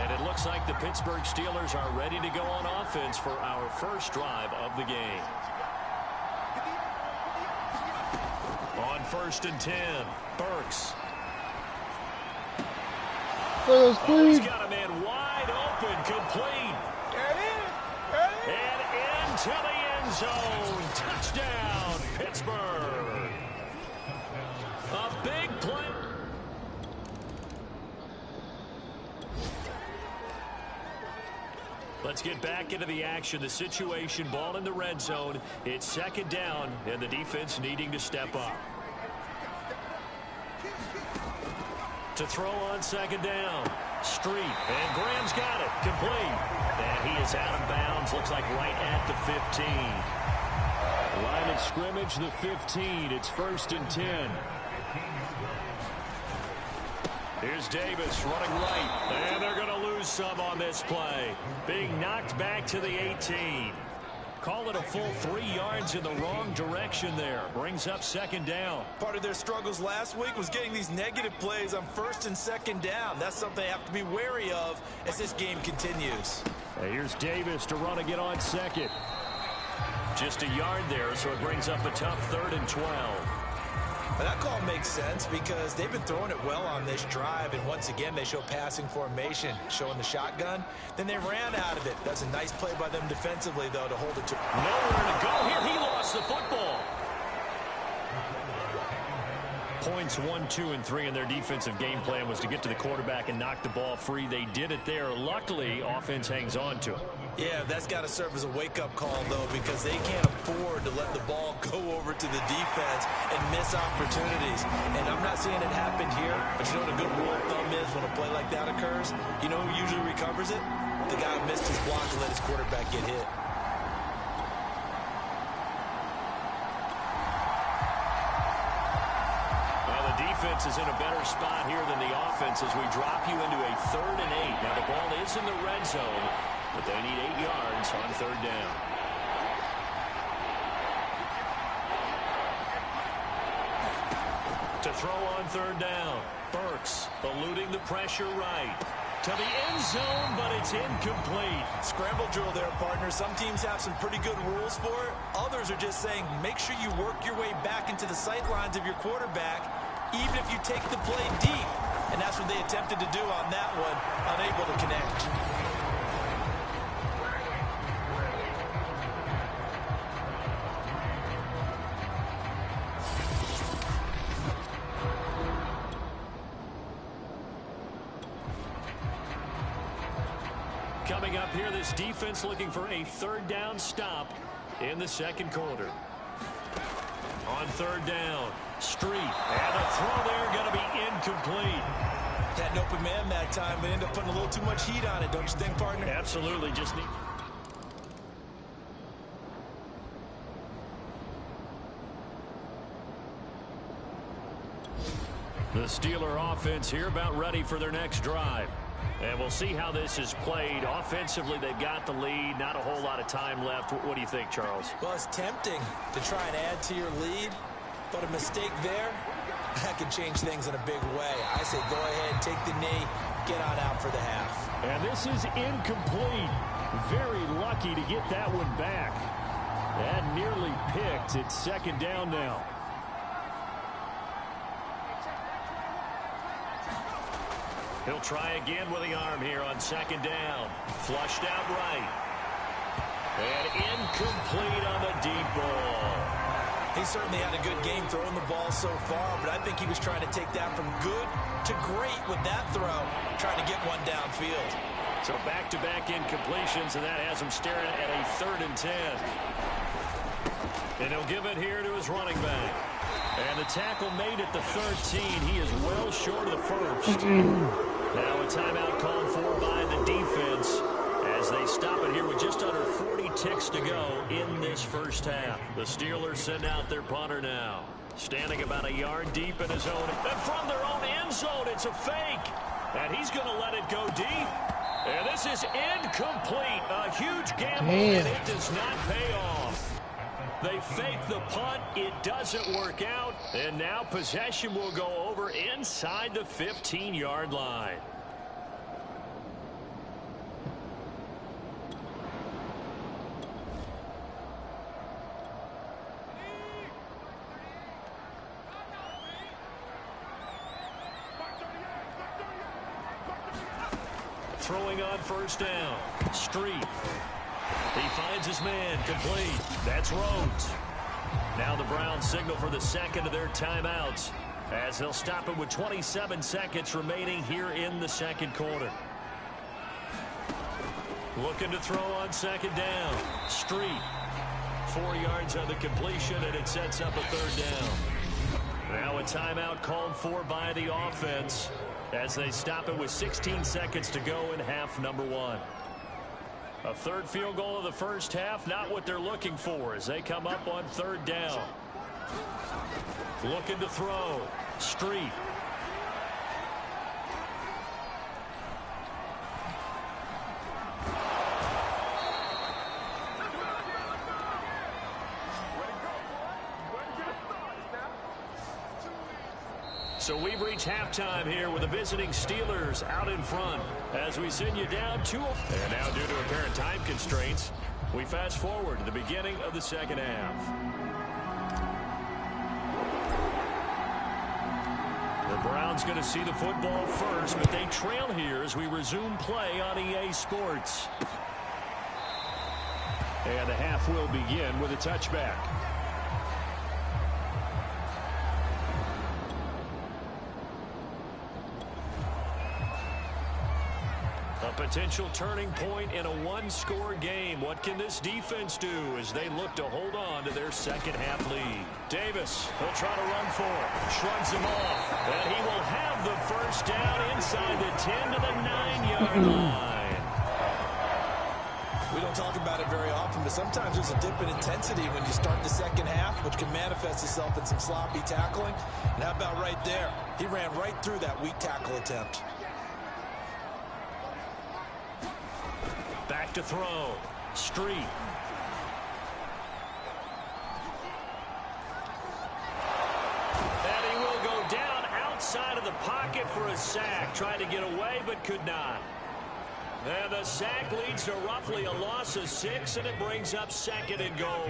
And it looks like the Pittsburgh Steelers are ready to go on offense for our first drive of the game. On 1st and 10, Burks. He's got a man wide open, complete. And into the end zone. Touchdown, Pittsburgh. A big play. Let's get back into the action. The situation, ball in the red zone. It's second down, and the defense needing to step up. To throw on second down. Street, and Graham's got it. Complete. And he is out of bounds. Looks like right at the 15. Line of scrimmage, the 15. It's 1st and 10. Here's Davis running right. And they're going to lose some on this play. Being knocked back to the 18. Call it a full 3 yards in the wrong direction there. Brings up second down. Part of their struggles last week was getting these negative plays on 1st and 2nd down. That's something they have to be wary of as this game continues. Here's Davis to run again on second. Just a yard there, so it brings up a tough 3rd and 12. And that call makes sense because they've been throwing it well on this drive, and once again they show passing formation, showing the shotgun. Then they ran out of it. That's a nice play by them defensively, though, to hold it to. Nowhere to go here. He lost the football. Points 1, 2, and 3 in their defensive game plan was to get to the quarterback and knock the ball free. They did it there. Luckily, offense hangs on to it. Yeah, that's got to serve as a wake-up call, though, because they can't afford to let the ball go over to the defense and miss opportunities. And I'm not seeing it happen here, but you know what a good rule of thumb is when a play like that occurs? You know who usually recovers it? The guy who missed his block and let his quarterback get hit. Defense is in a better spot here than the offense as we drop you into a 3rd and 8. Now the ball is in the red zone, but they need 8 yards on 3rd down. To throw on 3rd down, Burks eluding the pressure right. To the end zone, but it's incomplete. Scramble drill there, partner. Some teams have some pretty good rules for it. Others are just saying, make sure you work your way back into the sight lines of your quarterback, even if you take the play deep. And that's what they attempted to do on that one, unable to connect. Coming up here, this defense looking for a third down stop in the second quarter. On third down, Street. And the throw there going to be incomplete. Had an open man that time, but ended up putting a little too much heat on it, don't you think, partner? Absolutely. Just need... The Steeler offense here about ready for their next drive. And we'll see how this is played. Offensively, they've got the lead. Not a whole lot of time left. What do you think, Charles? Well, it's tempting to try and add to your lead, but a mistake there, that can change things in a big way. I say go ahead, take the knee, get on out for the half. And this is incomplete. Very lucky to get that one back. That nearly picked. It's second down now. He'll try again with the arm here on second down. Flushed out right. And incomplete on the deep ball. He certainly had a good game throwing the ball so far, but I think he was trying to take that from good to great with that throw, trying to get one downfield. So back-to-back incompletions, and that has him staring at a 3rd and 10. And he'll give it here to his running back. And the tackle made at the 13. He is well short of the first. Now a timeout called for by the defense as they stop it here with just under 40 ticks to go in this first half. The Steelers send out their punter now. Standing about a yard deep in his own. And from their own end zone, it's a fake. And he's going to let it go deep. And this is incomplete. A huge gamble, and it does not pay off. They fake the punt. It doesn't work out. And now possession will go over inside the 15-yard line. Throwing on first down. Street. He finds his man, complete. That's Rhodes. Now the Browns signal for the second of their timeouts as they'll stop it with 27 seconds remaining here in the second quarter. Looking to throw on second down. Street. 4 yards on the completion, and it sets up a third down. Now a timeout called for by the offense as they stop it with 16 seconds to go in half number 1. A third field goal of the first half, not what they're looking for as they come up on third down. Looking to throw. Street. So we've reached halftime here with the visiting Steelers out in front as we send you down 2-0. And now due to apparent time constraints, we fast forward to the beginning of the second half. The Browns going to see the football first, but they trail here as we resume play on EA Sports. And the half will begin with a touchback. A potential turning point in a one-score game. What can this defense do as they look to hold on to their second half lead? Davis, he'll try to run for it. Shrugs him off. And he will have the first down inside the 10 to the 9-yard line. We don't talk about it very often, but sometimes there's a dip in intensity when you start the second half, which can manifest itself in some sloppy tackling. And how about right there? He ran right through that weak tackle attempt. Back to throw. Street. And he will go down outside of the pocket for a sack. Tried to get away, but could not. And the sack leads to roughly a loss of 6, and it brings up 2nd and goal.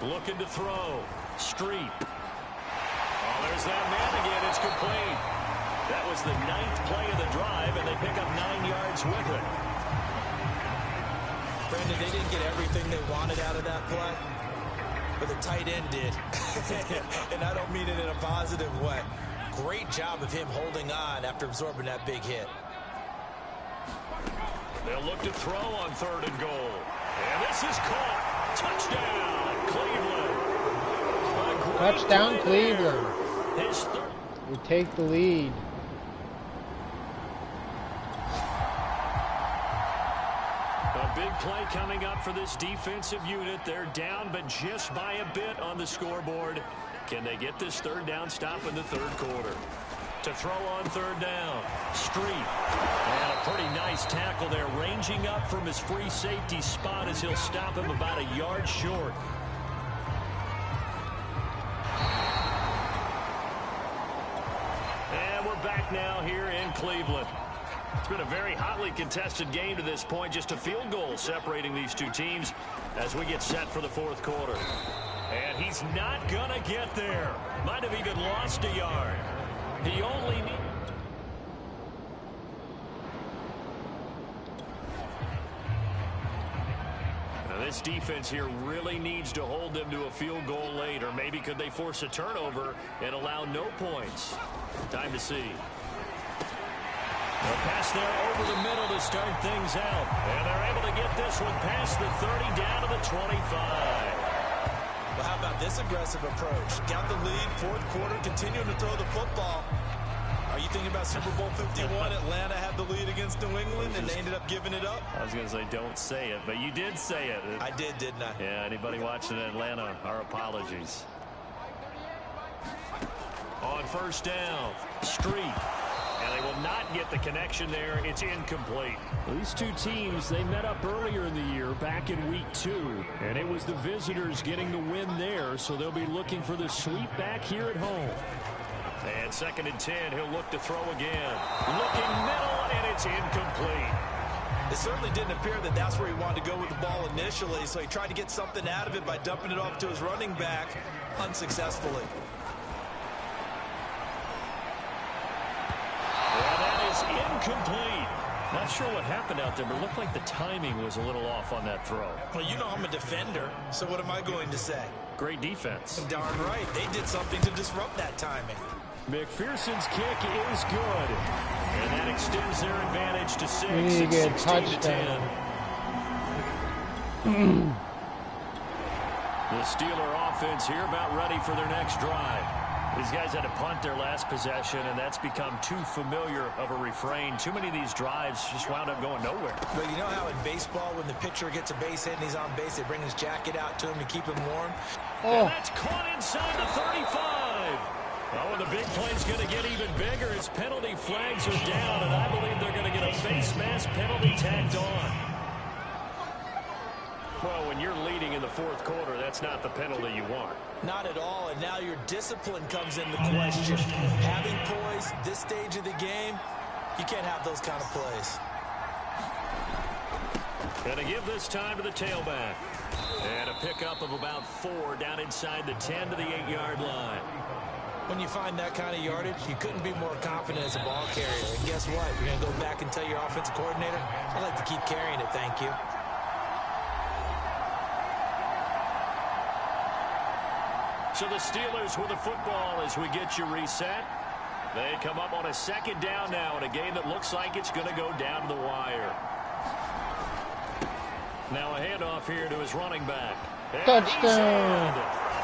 Looking to throw. Street. Oh, there's that man again. It's complete. That was the 9th play of the drive, and they pick up 9 yards with it. Brandon, they didn't get everything they wanted out of that play, but the tight end did. And I don't mean it in a positive way. Great job of him holding on after absorbing that big hit. They'll look to throw on 3rd and goal. And this is caught. Touchdown, Cleveland. Touchdown, Cleveland. We take the lead. A big play coming up for this defensive unit. They're down, but just by a bit on the scoreboard. Can they get this 3rd down stop in the 3rd quarter? To throw on 3rd down. Street. And a pretty nice tackle there, ranging up from his free safety spot as he'll stop him about a yard short. And we're back now here in Cleveland. It's been a very hotly contested game to this point. Just a field goal separating these two teams as we get set for the 4th quarter. And he's not going to get there. Might have even lost a yard. He only needs... Now this defense here really needs to hold them to a field goal late, or maybe could they force a turnover and allow no points? Time to see. A pass there over the middle to start things out. And they're able to get this one past the 30 down to the 25. Well, how about this aggressive approach? Got the lead, 4th quarter, continuing to throw the football. Are you thinking about Super Bowl 51? Atlanta had the lead against New England, and they ended up giving it up? I was going to say don't say it, but you did say it. I did, didn't I? Yeah, anybody watching Atlanta, our apologies. On 1st down, Street. And they will not get the connection there. It's incomplete. These two teams, they met up earlier in the year, back in week 2. And it was the visitors getting the win there, so they'll be looking for the sweep back here at home. And 2nd and 10, he'll look to throw again. Looking middle, and it's incomplete. It certainly didn't appear that that's where he wanted to go with the ball initially, so he tried to get something out of it by dumping it off to his running back unsuccessfully. Incomplete. Not sure what happened out there, but it looked like the timing was a little off on that throw. Well, you know I'm a defender, so what am I going to say? Great defense. Darn right. They did something to disrupt that timing. McPherson's kick is good. And that extends their advantage to 6. We need to get a touchdown. The Steeler offense here about ready for their next drive. These guys had to punt their last possession, and that's become too familiar of a refrain. Too many of these drives just wound up going nowhere. But you know how in baseball, when the pitcher gets a base hit and he's on base, they bring his jacket out to him to keep him warm? Oh. And that's caught inside the 35. Oh, and the big play's going to get even bigger as penalty flags are down, and I believe they're going to get a face mask penalty tacked on. Well, when you're leading in the 4th quarter, that's not the penalty you want. Not at all, and now your discipline comes into question. Having poise, this stage of the game, you can't have those kind of plays. Going to give this time to the tailback. And a pickup of about 4 down inside the 10 to the 8-yard line. When you find that kind of yardage, you couldn't be more confident as a ball carrier. And guess what? You're going to go back and tell your offensive coordinator, I'd like to keep carrying it, thank you. So the Steelers with the football as we get you reset. They come up on a 2nd down now in a game that looks like it's going to go down to the wire. Now a handoff here to his running back. Touchdown!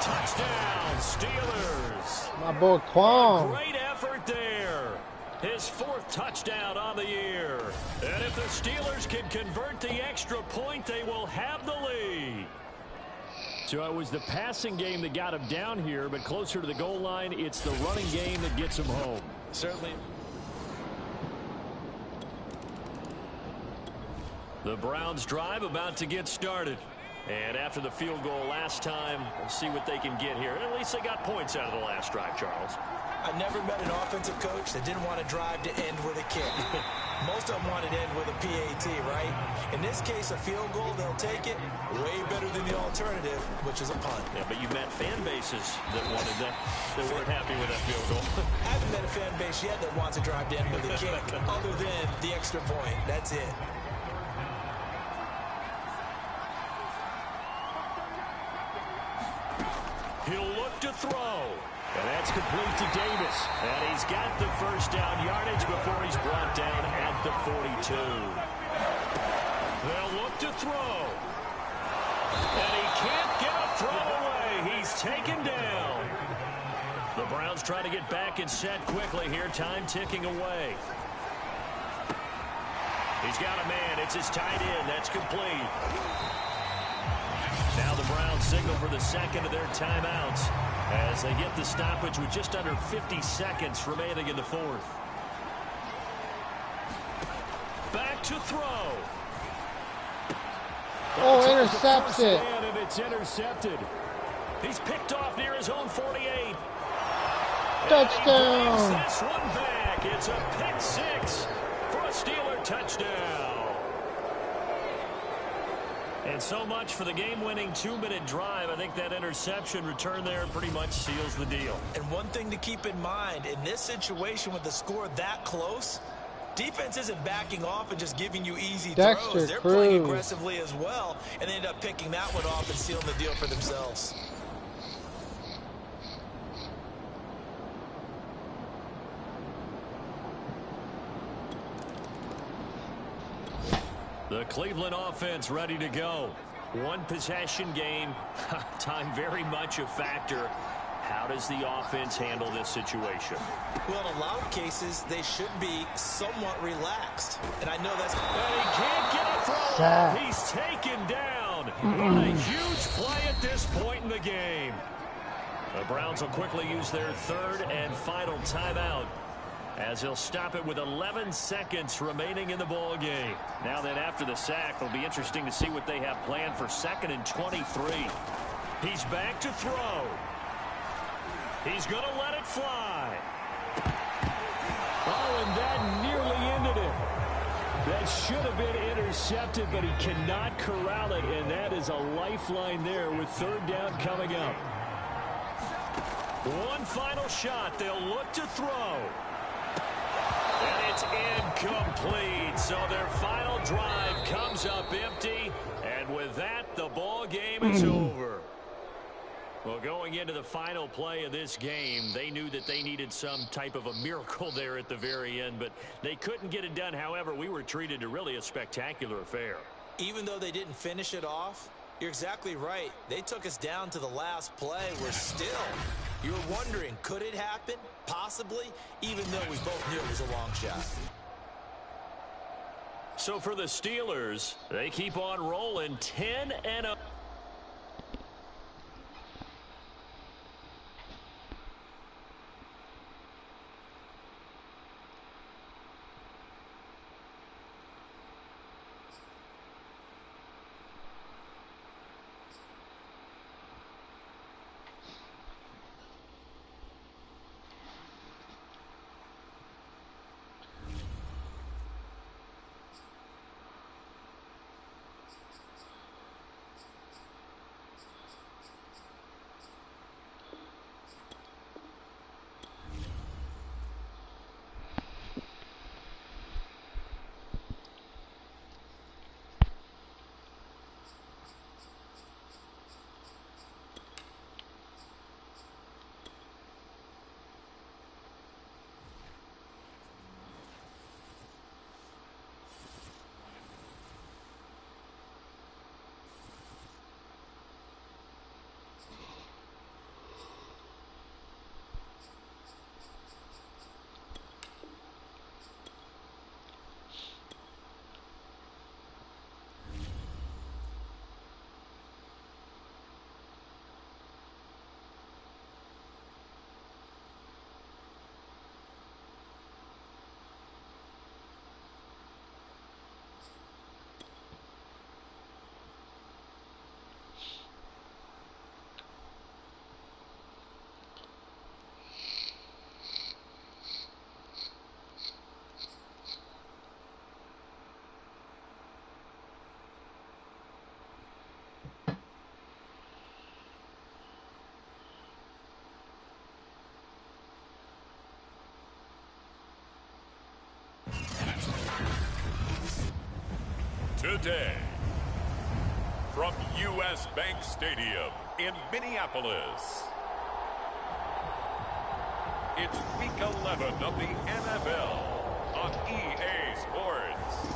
Touchdown, Steelers! My boy Kwong. Great effort there. His 4th touchdown on the year. And if the Steelers can convert the extra point, they will have the lead. So it was the passing game that got him down here, but closer to the goal line, it's the running game that gets him home. Certainly. The Browns drive about to get started. And after the field goal last time, we'll see what they can get here. At least they got points out of the last drive, Charles. I never met an offensive coach that didn't want to drive to end with a kick. Most of them wanted to end with a PAT, right? In this case, a field goal, they'll take it. Way better than the alternative, which is a punt. Yeah, but you met fan bases that wanted that, that weren't happy with that field goal. I haven't met a fan base yet that wants to drive to end with a kick, other than the extra point. That's it. He'll look to throw. And that's complete to Davis. And he's got the first down yardage before he's brought down at the 42. They'll look to throw. And he can't get a throw away. He's taken down. The Browns try to get back and set quickly here. Time ticking away. He's got a man. It's his tight end. That's complete. Now the Browns signal for the second of their timeouts as they get the stoppage with just under 50 seconds remaining in the fourth. Back to throw. Oh, intercepted. And it's intercepted. He's picked off near his own 48. Touchdown. And he this one back. It's a pick six for a Steeler touchdown. And so much for the game-winning 2-minute drive. I think that interception return there pretty much seals the deal. And one thing to keep in mind, in this situation with the score that close, defense isn't backing off and just giving you easy throws. They're playing aggressively as well, and they end up picking that one off and sealing the deal for themselves. The Cleveland offense ready to go. One possession game. Time very much a factor. How does the offense handle this situation? Well, in a lot of cases, they should be somewhat relaxed. And I know that's... And he can't get a throw off. He's taken down. What a huge play at this point in the game. The Browns will quickly use their third and final timeout, as he'll stop it with 11 seconds remaining in the ball game. Now then, after the sack, it'll be interesting to see what they have planned for 2nd and 23. He's back to throw. He's going to let it fly. Oh, and that nearly ended it. That should have been intercepted, but he cannot corral it, and that is a lifeline there with 3rd down coming up. One final shot. They'll look to throw. And it's incomplete. So their final drive comes up empty. And with that, the ball game is over. Well, going into the final play of this game, they knew that they needed some type of a miracle there at the very end, but they couldn't get it done. However, we were treated to really a spectacular affair. Even though they didn't finish it off, you're exactly right. They took us down to the last play. We're still... You were wondering, could it happen? Possibly, even though we both knew it was a long shot. So for the Steelers, they keep on rolling 10-0. today. From U.S. Bank Stadium in Minneapolis, it's Week 11 of the NFL on EA Sports.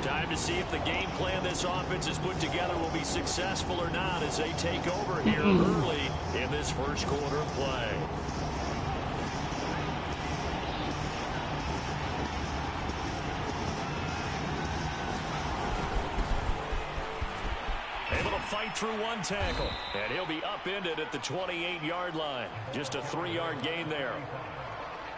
Time to see if the game plan this offense has put together will be successful or not as they take over here early in this first quarter of play. Able to fight through one tackle, and he'll be upended at the 28-yard line. Just a 3-yard gain there.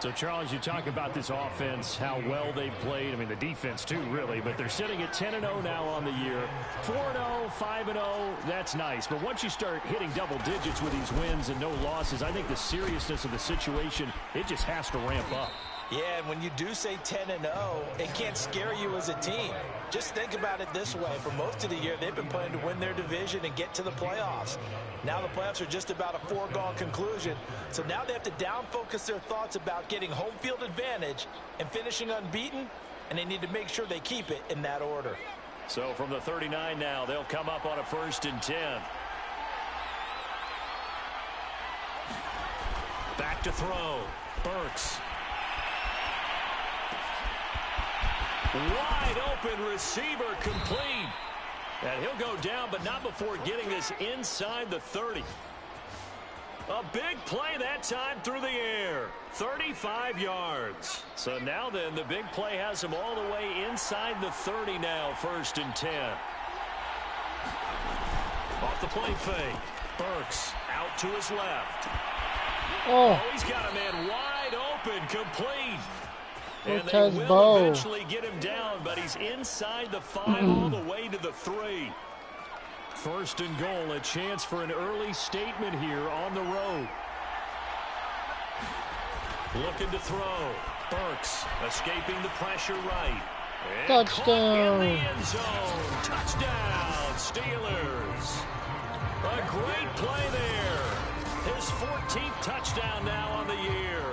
So, Charles, you talk about this offense, how well they've played. I mean, the defense, too, really. But they're sitting at 10-0 now on the year. 4-0, 5-0, that's nice. But once you start hitting double digits with these wins and no losses, I think the seriousness of the situation, it just has to ramp up. Yeah, and when you do say 10-0, it can't scare you as a team. Just think about it this way. For most of the year, they've been playing to win their division and get to the playoffs. Now the playoffs are just about a foregone conclusion. So now they have to down-focus their thoughts about getting home field advantage and finishing unbeaten, and they need to make sure they keep it in that order. So from the 39 now, they'll come up on a 1st and 10. Back to throw. Burks. Wide open receiver complete. And he'll go down, but not before getting this inside the 30. A big play that time through the air. 35 yards. So now then, the big play has him all the way inside the 30 now, 1st and 10. Off the play fake. Burks out to his left. Oh, he's got a man wide open, complete. And they will eventually get him down, but he's inside the 5 all the way to the 3. 1st and goal, a chance for an early statement here on the road. Looking to throw. Burks escaping the pressure right. And touchdown. In the end zone. Touchdown, Steelers. A great play there. His 14th touchdown now on the year.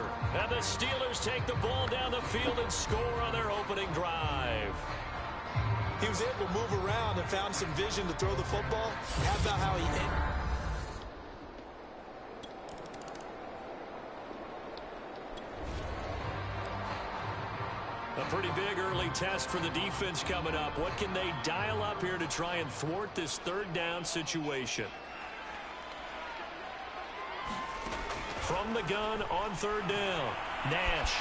And the Steelers take the ball down the field and score on their opening drive. He was able to move around and found some vision to throw the football. How about how he hit? A pretty big early test for the defense coming up. What can they dial up here to try and thwart this 3rd down situation? From the gun on 3rd down. Nash.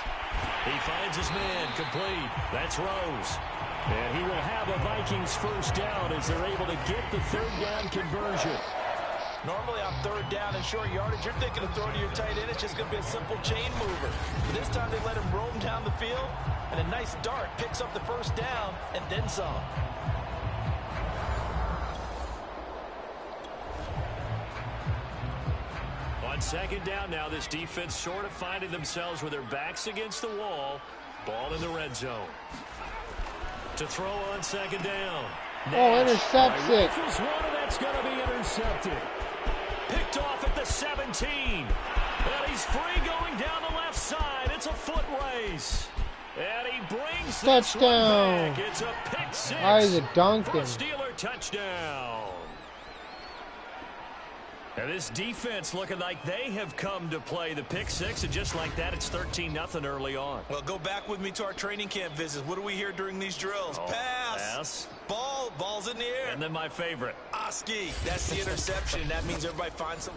He finds his man complete. That's Rose. And he will have a Vikings 1st down as they're able to get the 3rd down conversion. Normally on 3rd down and short yardage, you're thinking of throwing to your tight end. It's just going to be a simple chain mover. But this time they let him roam down the field, and a nice dart picks up the 1st down and then some. On 2nd down now, this defense sort of finding themselves with their backs against the wall. Ball in the red zone. To throw on 2nd down. Oh, intercepts it. One, and that's going to be intercepted. Picked off at the 17. And he's free going down the left side. It's a foot race. And he brings touchdown. Back. It's a pick 6. Isaac Duncan. For a Steeler touchdown. And this defense looking like they have come to play the pick 6, and just like that, it's 13-0 early on. Well, go back with me to our training camp visits. What do we hear during these drills? Pass. Ball's in the air. And then my favorite. Oski. That's the interception. That means everybody finds some.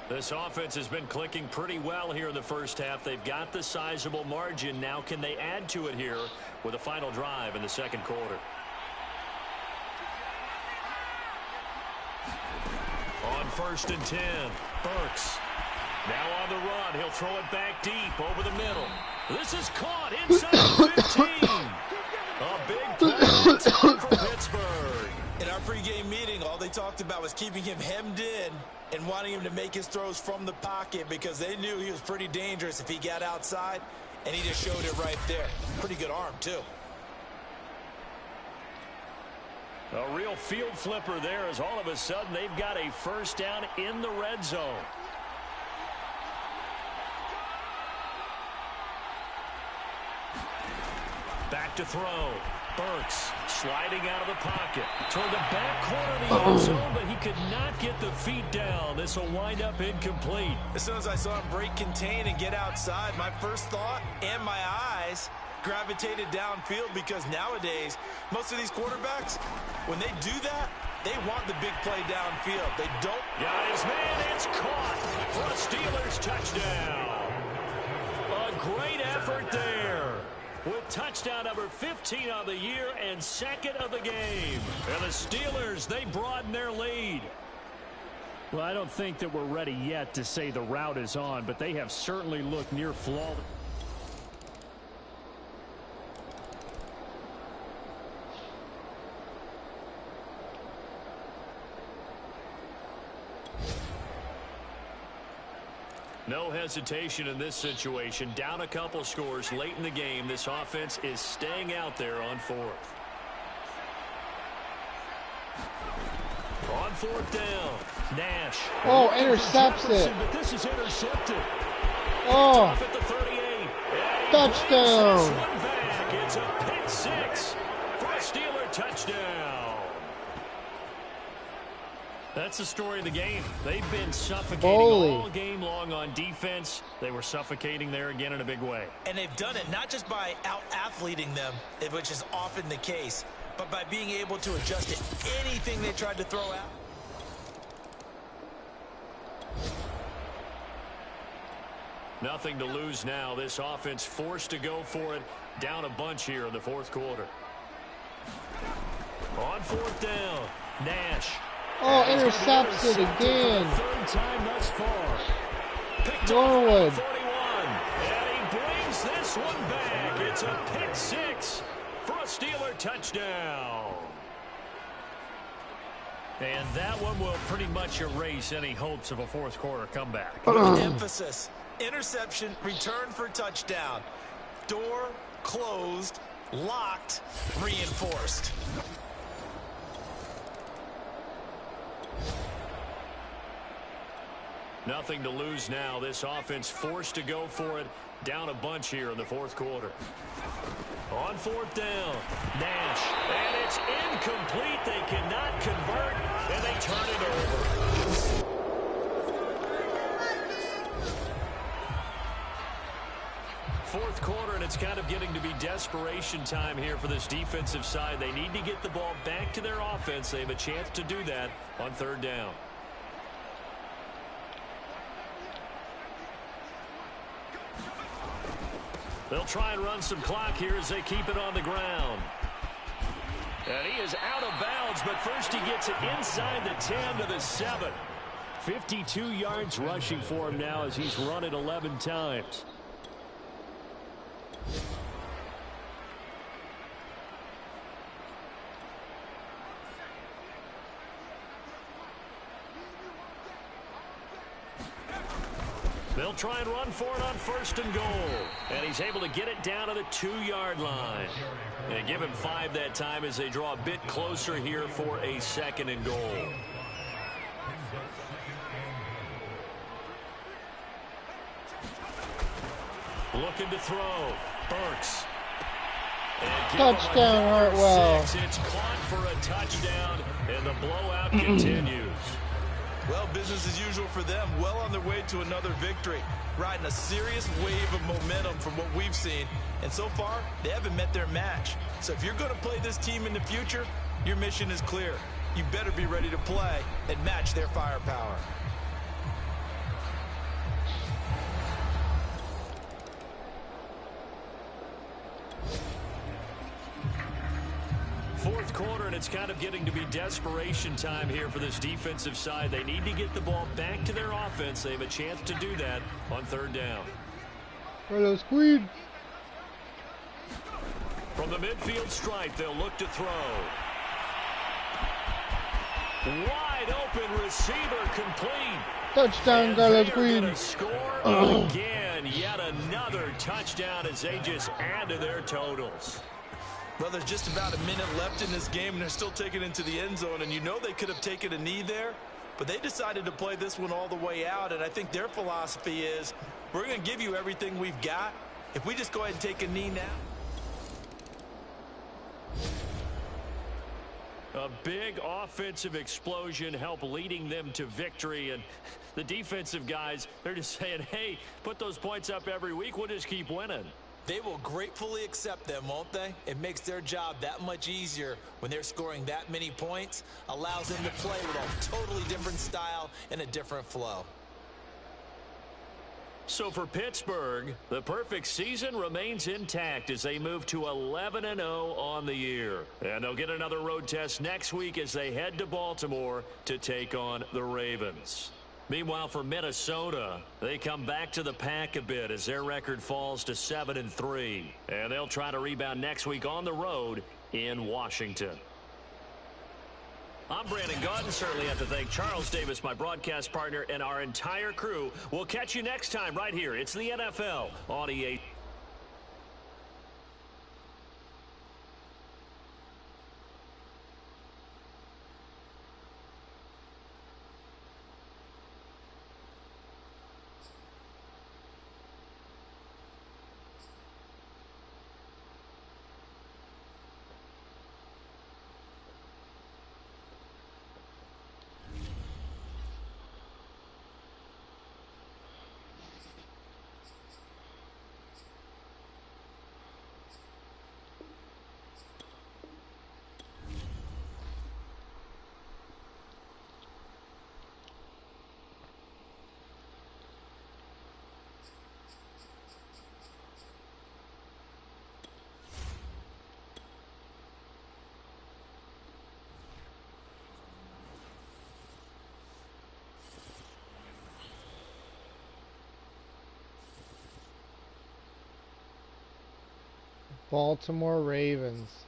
This offense has been clicking pretty well here in the 1st half. They've got the sizable margin. Now can they add to it here with a final drive in the 2nd quarter? On 1st and 10, Burks. Now on the run. He'll throw it back deep over the middle. This is caught inside the 15. A big play for Pittsburgh. In our pregame meeting, all they they talked about was keeping him hemmed in and wanting him to make his throws from the pocket because they knew he was pretty dangerous if he got outside, and he just showed it right there. Pretty good arm, too. A real field flipper there as all of a sudden they've got a first down in the red zone. Back to throw. Burks sliding out of the pocket toward the back corner of the end zone, but he could not get the feet down. This will wind up incomplete. As soon as I saw him break contain and get outside, my first thought and my eyes gravitated downfield, because nowadays most of these quarterbacks, when they do that, they want the big play downfield. They don't. Got his man. It's caught for a Steelers touchdown. A great effort there, with touchdown number 15 on the year and second of the game. And the Steelers, they broaden their lead. Well, I don't think that we're ready yet to say the route is on, but they have certainly looked near flawless. No hesitation in this situation. Down a couple scores late in the game. This offense is staying out there on fourth. On fourth down, Nash. Oh, intercepts it. But this is intercepted. Oh, Off at the 38. touchdown. This one back. It's a pick six for a Steeler touchdown. That's the story of the game. They've been suffocating all game long on defense. They were suffocating there again in a big way. And they've done it not just by out-athleting them, which is often the case, but by being able to adjust to anything they tried to throw out. Nothing to lose now. This offense forced to go for it. Down a bunch here in the fourth quarter. On fourth down, Nash. Oh, intercepts it again. Third time thus far. Norwood. 41. And he brings this one back. It's a pick six for a Steeler touchdown. And that one will pretty much erase any hopes of a fourth quarter comeback. Emphasis. Interception, return for touchdown. Door closed, locked, reinforced. Nothing to lose now. This offense forced to go for it. Down a bunch here in the fourth quarter. On fourth down, Nash. And it's incomplete. They cannot convert, and they turn it over. Fourth quarter, and it's kind of getting to be desperation time here for this defensive side. They need to get the ball back to their offense. They have a chance to do that on third down. They'll try and run some clock here as they keep it on the ground. And he is out of bounds, but first he gets it inside the 10 to the 7. 52 yards rushing for him now as he's run it 11 times. They'll try and run for it on first and goal. And he's able to get it down to the 2-yard line. And give him 5 that time as they draw a bit closer here for a second and goal. Looking to throw. Burks. Touchdown, Hartwell. It's caught for a touchdown, and the blowout continues. Well, business as usual for them. Well on their way to another victory. Riding a serious wave of momentum from what we've seen. And so far, they haven't met their match. So if you're going to play this team in the future, your mission is clear. You better be ready to play and match their firepower. Fourth quarter, and it's kind of getting to be desperation time here for this defensive side. They need to get the ball back to their offense. They have a chance to do that on third down. Hello, Squid. From the midfield stripe, they'll look to throw. Wide open receiver complete. Touchdown, Carlos Green. Score again. Yet another touchdown as they just add to their totals. Well, there's just about a minute left in this game, and they're still taking it into the end zone. And you know they could have taken a knee there, but they decided to play this one all the way out. And I think their philosophy is, we're going to give you everything we've got. If we just go ahead and take a knee now. A big offensive explosion helped leading them to victory. And the defensive guys, they're just saying, hey, put those points up every week. We'll just keep winning. They will gratefully accept them, won't they? It makes their job that much easier when they're scoring that many points. Allows them to play with a totally different style and a different flow. So for Pittsburgh, the perfect season remains intact as they move to 11-0 on the year. And they'll get another road test next week as they head to Baltimore to take on the Ravens. Meanwhile, for Minnesota, they come back to the pack a bit as their record falls to 7-3. And they'll try to rebound next week on the road in Washington. I'm Brandon Gaudin. Certainly have to thank Charles Davis, my broadcast partner, and our entire crew. We'll catch you next time right here. It's the NFL on EA. Baltimore Ravens.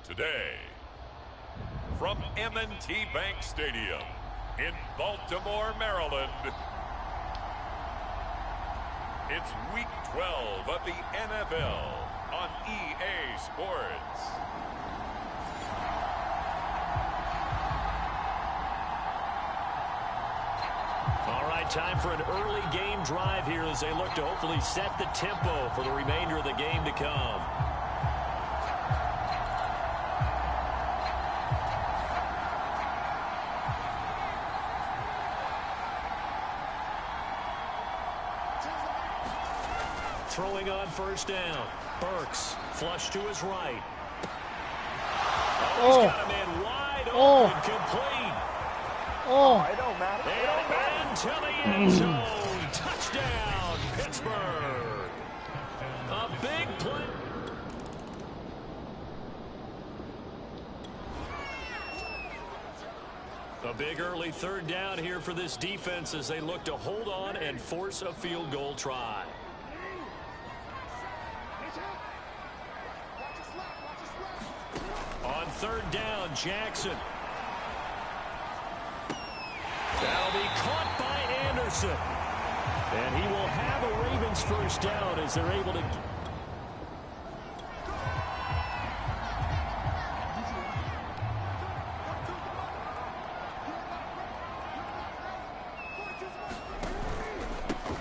Today, from M&T Bank Stadium in Baltimore, Maryland, it's Week 12 of the NFL on EA Sports. All right, time for an early game drive here as they look to hopefully set the tempo for the remainder of the game to come. throwing on first down. Burks flush to his right. Oh, he's got a man wide open, complete. Oh, it don't matter. And into the end zone. Touchdown, Pittsburgh. A big play. A big early third down here for this defense as they look to hold on and force a field goal try. On third down, Jackson. That'll be caught by Anderson. And he will have a Ravens first down as they're able to...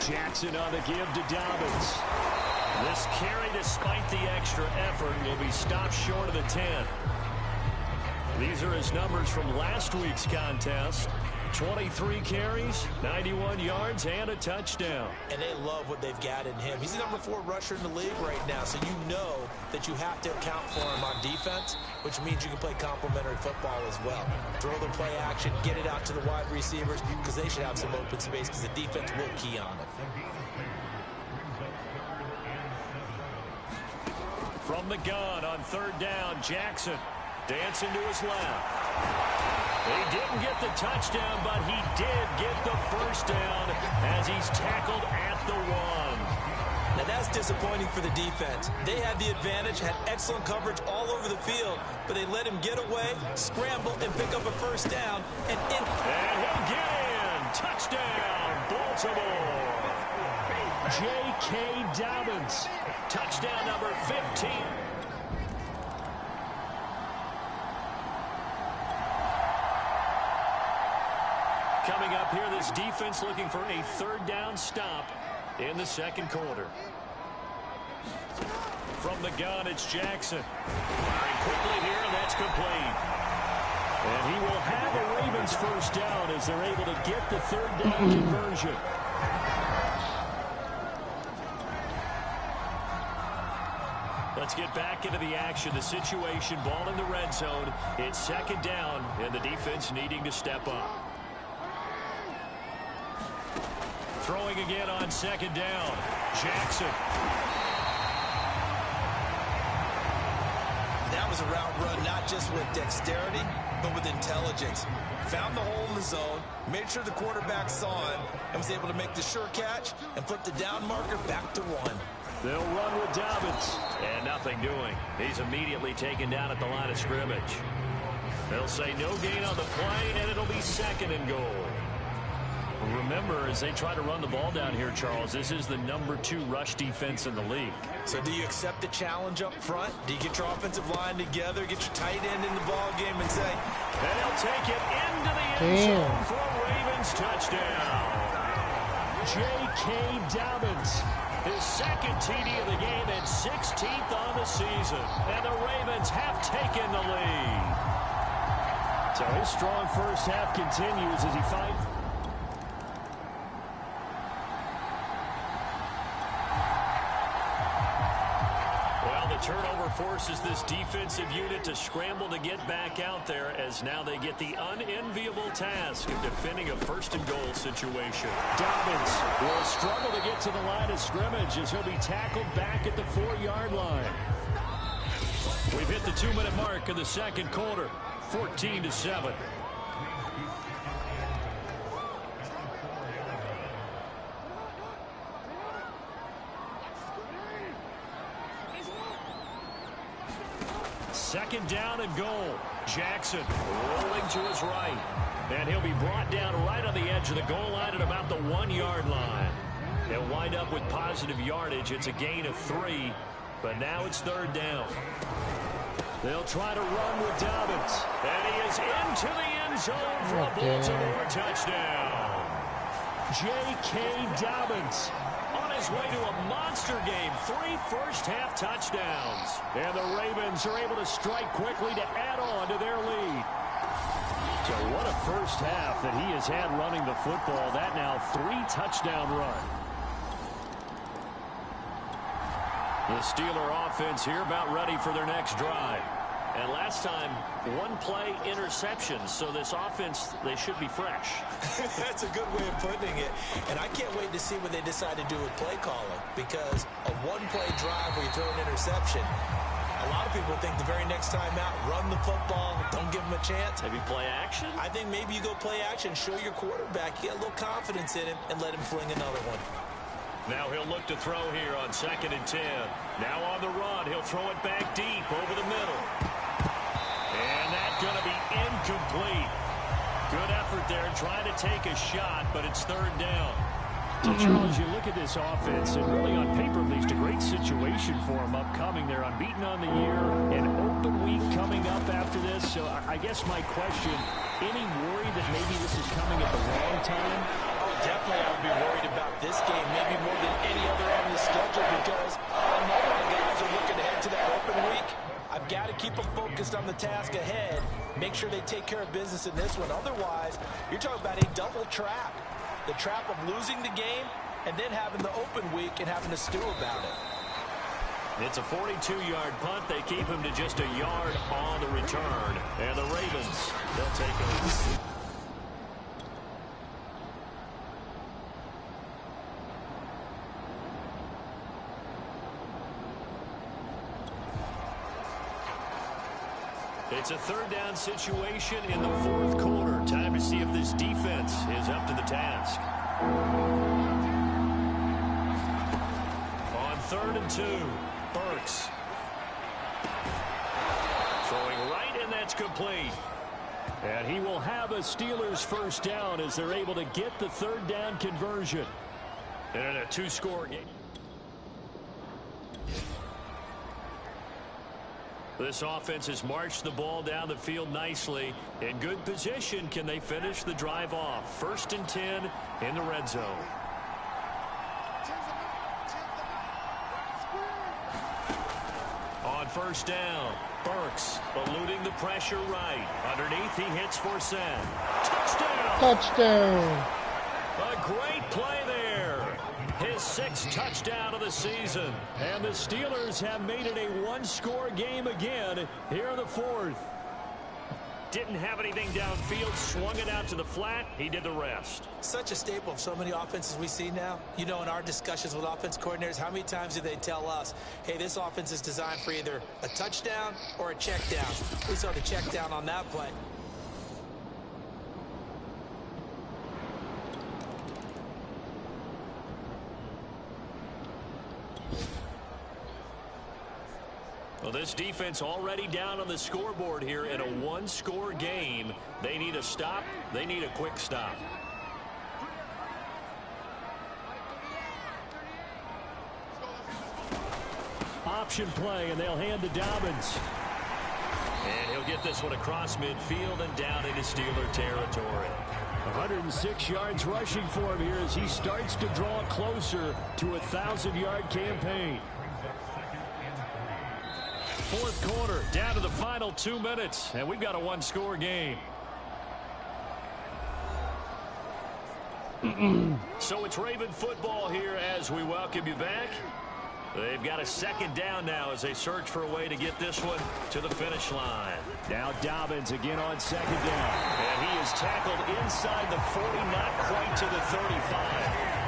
Jackson on the give to Dobbins. This carry, despite the extra effort, will be stopped short of the 10. These are his numbers from last week's contest. 23 carries, 91 yards, and a touchdown. And they love what they've got in him. He's the number 4 rusher in the league right now, so you know that you have to account for him on defense, which means you can play complementary football as well. Throw the play action, get it out to the wide receivers, because they should have some open space, because the defense will key on it. From the gun on third down, Jackson dancing to his left. He didn't get the touchdown, but he did get the first down as he's tackled at the 1. Now that's disappointing for the defense. They had the advantage, had excellent coverage all over the field, but they let him get away, scramble, and pick up a first down. And he'll get in. Touchdown, Baltimore. J.K. Dobbins. Touchdown number 15. Coming up here, this defense looking for a third down stop in the second quarter. From the gun, it's Jackson. Firing quickly here, and that's complete. And he will have a Ravens first down as they're able to get the third down conversion. Let's get back into the action. The situation, ball in the red zone. It's second down, and the defense needing to step up. Throwing again on second down. Jackson. that was a route run not just with dexterity, but with intelligence. Found the hole in the zone, made sure the quarterback saw him, and was able to make the sure catch and flip the down marker back to 1. They'll run with Dobbins. And nothing doing. He's immediately taken down at the line of scrimmage. They'll say no gain on the play, and it'll be second and goal. Remember, as they try to run the ball down here, Charles, this is the #2 rush defense in the league. So do you accept the challenge up front? Do you get your offensive line together, get your tight end in the ball game, and say, and he'll take it into the end zone for a Ravens touchdown. J.K. Dobbins, his second TD of the game and 16th on the season. And the Ravens have taken the lead. So his strong first half continues as he finds... Turnover forces this defensive unit to scramble to get back out there, as now they get the unenviable task of defending a first-and-goal situation. Dobbins will struggle to get to the line of scrimmage as he'll be tackled back at the 4-yard line. We've hit the 2-minute mark of the second quarter, 14-7. Second down and goal. Jackson rolling to his right. And he'll be brought down right on the edge of the goal line at about the 1-yard line. They'll wind up with positive yardage. It's a gain of 3, but now it's third down. They'll try to run with Dobbins. And he is into the end zone for a Baltimore touchdown. J.K. Dobbins on his way to a monster game. 3 first-half touchdowns. And the Ravens are able to strike quickly to add on to their lead. So what a first half that he has had running the football. That now 3-touchdown run. The Steeler offense here about ready for their next drive. And last time, one play interception. So this offense, they should be fresh. That's a good way of putting it. And I can't wait to see what they decide to do with play calling. Because a one-play drive where you throw an interception, a lot of people think the very next time out, run the football, don't give them a chance. Maybe play action? I think maybe you go play action, show your quarterback, get a little confidence in him, and let him fling another one. Now he'll look to throw here on 2nd and 10. Now on the run, he'll throw it back deep over the middle. And that's going to be incomplete. Good effort there trying to take a shot, but it's 3rd down. So, Charles, you look at this offense, and really on paper, at least, a great situation for them upcoming. They're unbeaten on the year, an open week coming up after this. So I guess my question, any worry that maybe this is coming at the wrong time? Definitely I would be worried about this game, maybe more than any other on the schedule, because I know the guys are looking ahead to that open week. I've got to keep them focused on the task ahead, make sure they take care of business in this one. Otherwise, you're talking about a double trap. The trap of losing the game and then having the open week and having to stew about it. It's a 42-yard punt. They keep him to just a yard on the return. And the Ravens, they'll take over. It's a 3rd down situation in the 4th quarter. Time to see if this defense is up to the task. On 3rd and 2, Burks. Throwing right, and that's complete. And he will have a Steelers 1st down as they're able to get the 3rd down conversion. And a 2-score game. This offense has marched the ball down the field nicely. In good position, can they finish the drive off? 1st and 10 in the red zone. On 1st down, Burks eluding the pressure right. Underneath, he hits for send. Touchdown! Touchdown! A great play there. His 6th touchdown of the season. And the Steelers have made it a 1-score game again here in the 4th. Didn't have anything downfield, swung it out to the flat. He did the rest. Such a staple of so many offenses we see now. You know, in our discussions with offense coordinators, how many times do they tell us, hey, this offense is designed for either a touchdown or a check down. We saw the check down on that play. Well, this defense already down on the scoreboard here in a 1-score game. They need a stop. They need a quick stop. Option play, and they'll hand to Dobbins. And he'll get this one across midfield and down into Steeler territory. 106 yards rushing for him here as he starts to draw closer to a 1,000-yard campaign. 4th quarter, down to the final 2 minutes, and we've got a 1-score game. So it's Raven football here as we welcome you back. They've got a 2nd down now as they search for a way to get this one to the finish line. Now Dobbins again on 2nd down. And he is tackled inside the 40, not quite to the 35.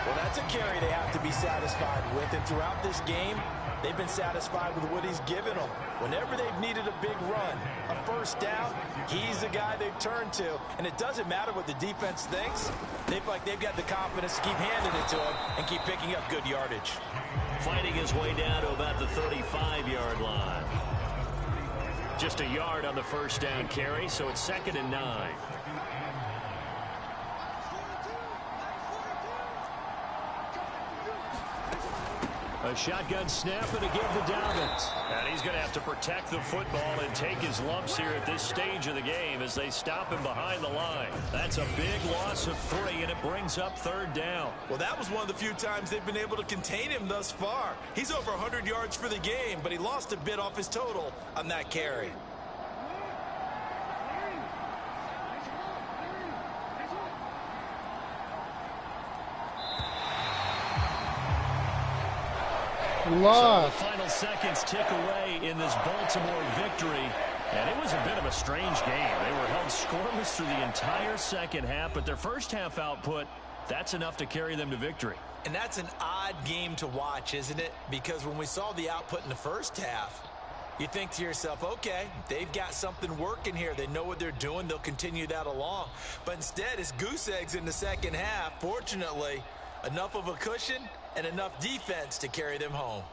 Well, that's a carry they have to be satisfied with. And throughout this game, they've been satisfied with what he's given them. Whenever they've needed a big run, a 1st down, he's the guy they've turned to. And it doesn't matter what the defense thinks. They feel like they've got the confidence to keep handing it to him and keep picking up good yardage. Fighting his way down to about the 35-yard line. Just a yard on the 1st down carry, so it's 2nd and 9. A shotgun snap and again to Dobbins. And he's going to have to protect the football and take his lumps here at this stage of the game as they stop him behind the line. That's a big loss of 3, and it brings up 3rd down. Well, that was one of the few times they've been able to contain him thus far. He's over 100 yards for the game, but he lost a bit off his total on that carry. lost. So the final seconds tick away in this Baltimore victory. And it was a bit of a strange game. They were held scoreless through the entire second half, but their first half output, that's enough to carry them to victory. And that's an odd game to watch, isn't it? Because when we saw the output in the first half, you think to yourself, okay, they've got something working here. They know what they're doing. They'll continue that along. But instead, it's goose eggs in the second half. Fortunately, enough of a cushion and enough defense to carry them home.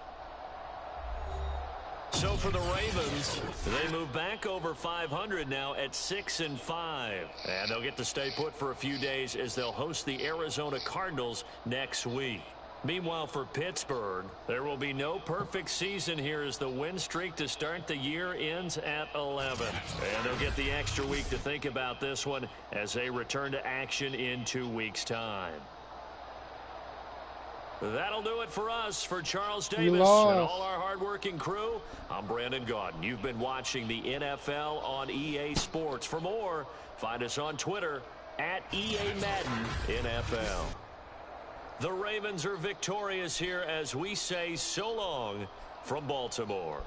So for the Ravens, they move back over 500 now at 6-5. And they'll get to stay put for a few days as they'll host the Arizona Cardinals next week. Meanwhile, for Pittsburgh, there will be no perfect season here as the win streak to start the year ends at 11. And they'll get the extra week to think about this one as they return to action in 2 weeks' time. That'll do it for us. For Charles Davis and all our hardworking crew, I'm Brandon Gaudin. You've been watching the NFL on EA Sports. For more, find us on Twitter at EA Madden NFL. The Ravens are victorious here as we say so long from Baltimore.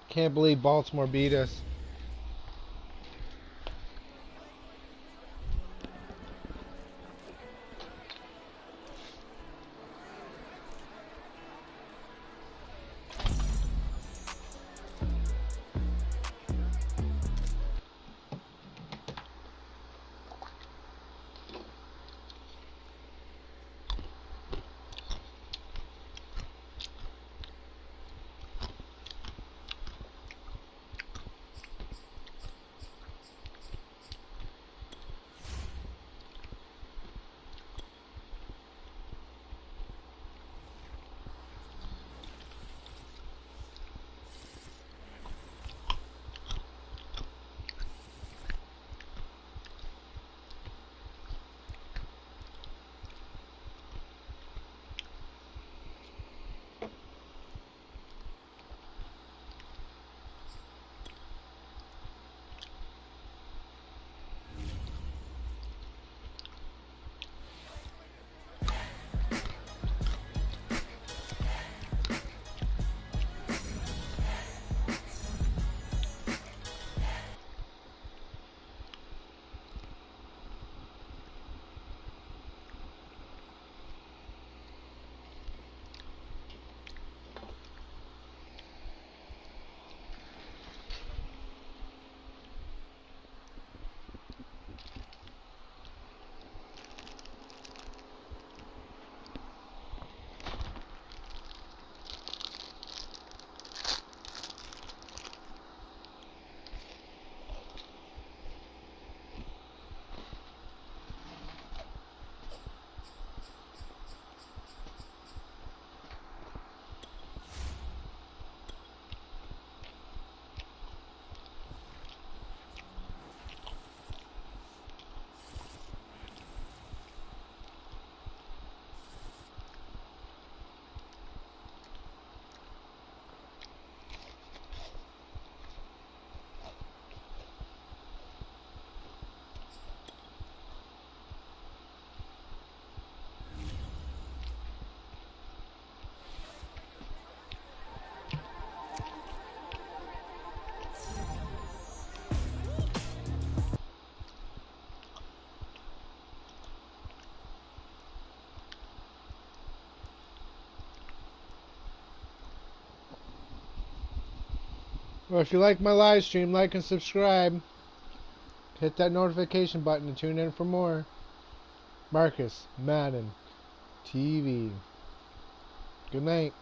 Can't believe Baltimore beat us. Well, if you like my live stream, like and subscribe. Hit that notification button and tune in for more. Marcus Madden TV. Good night.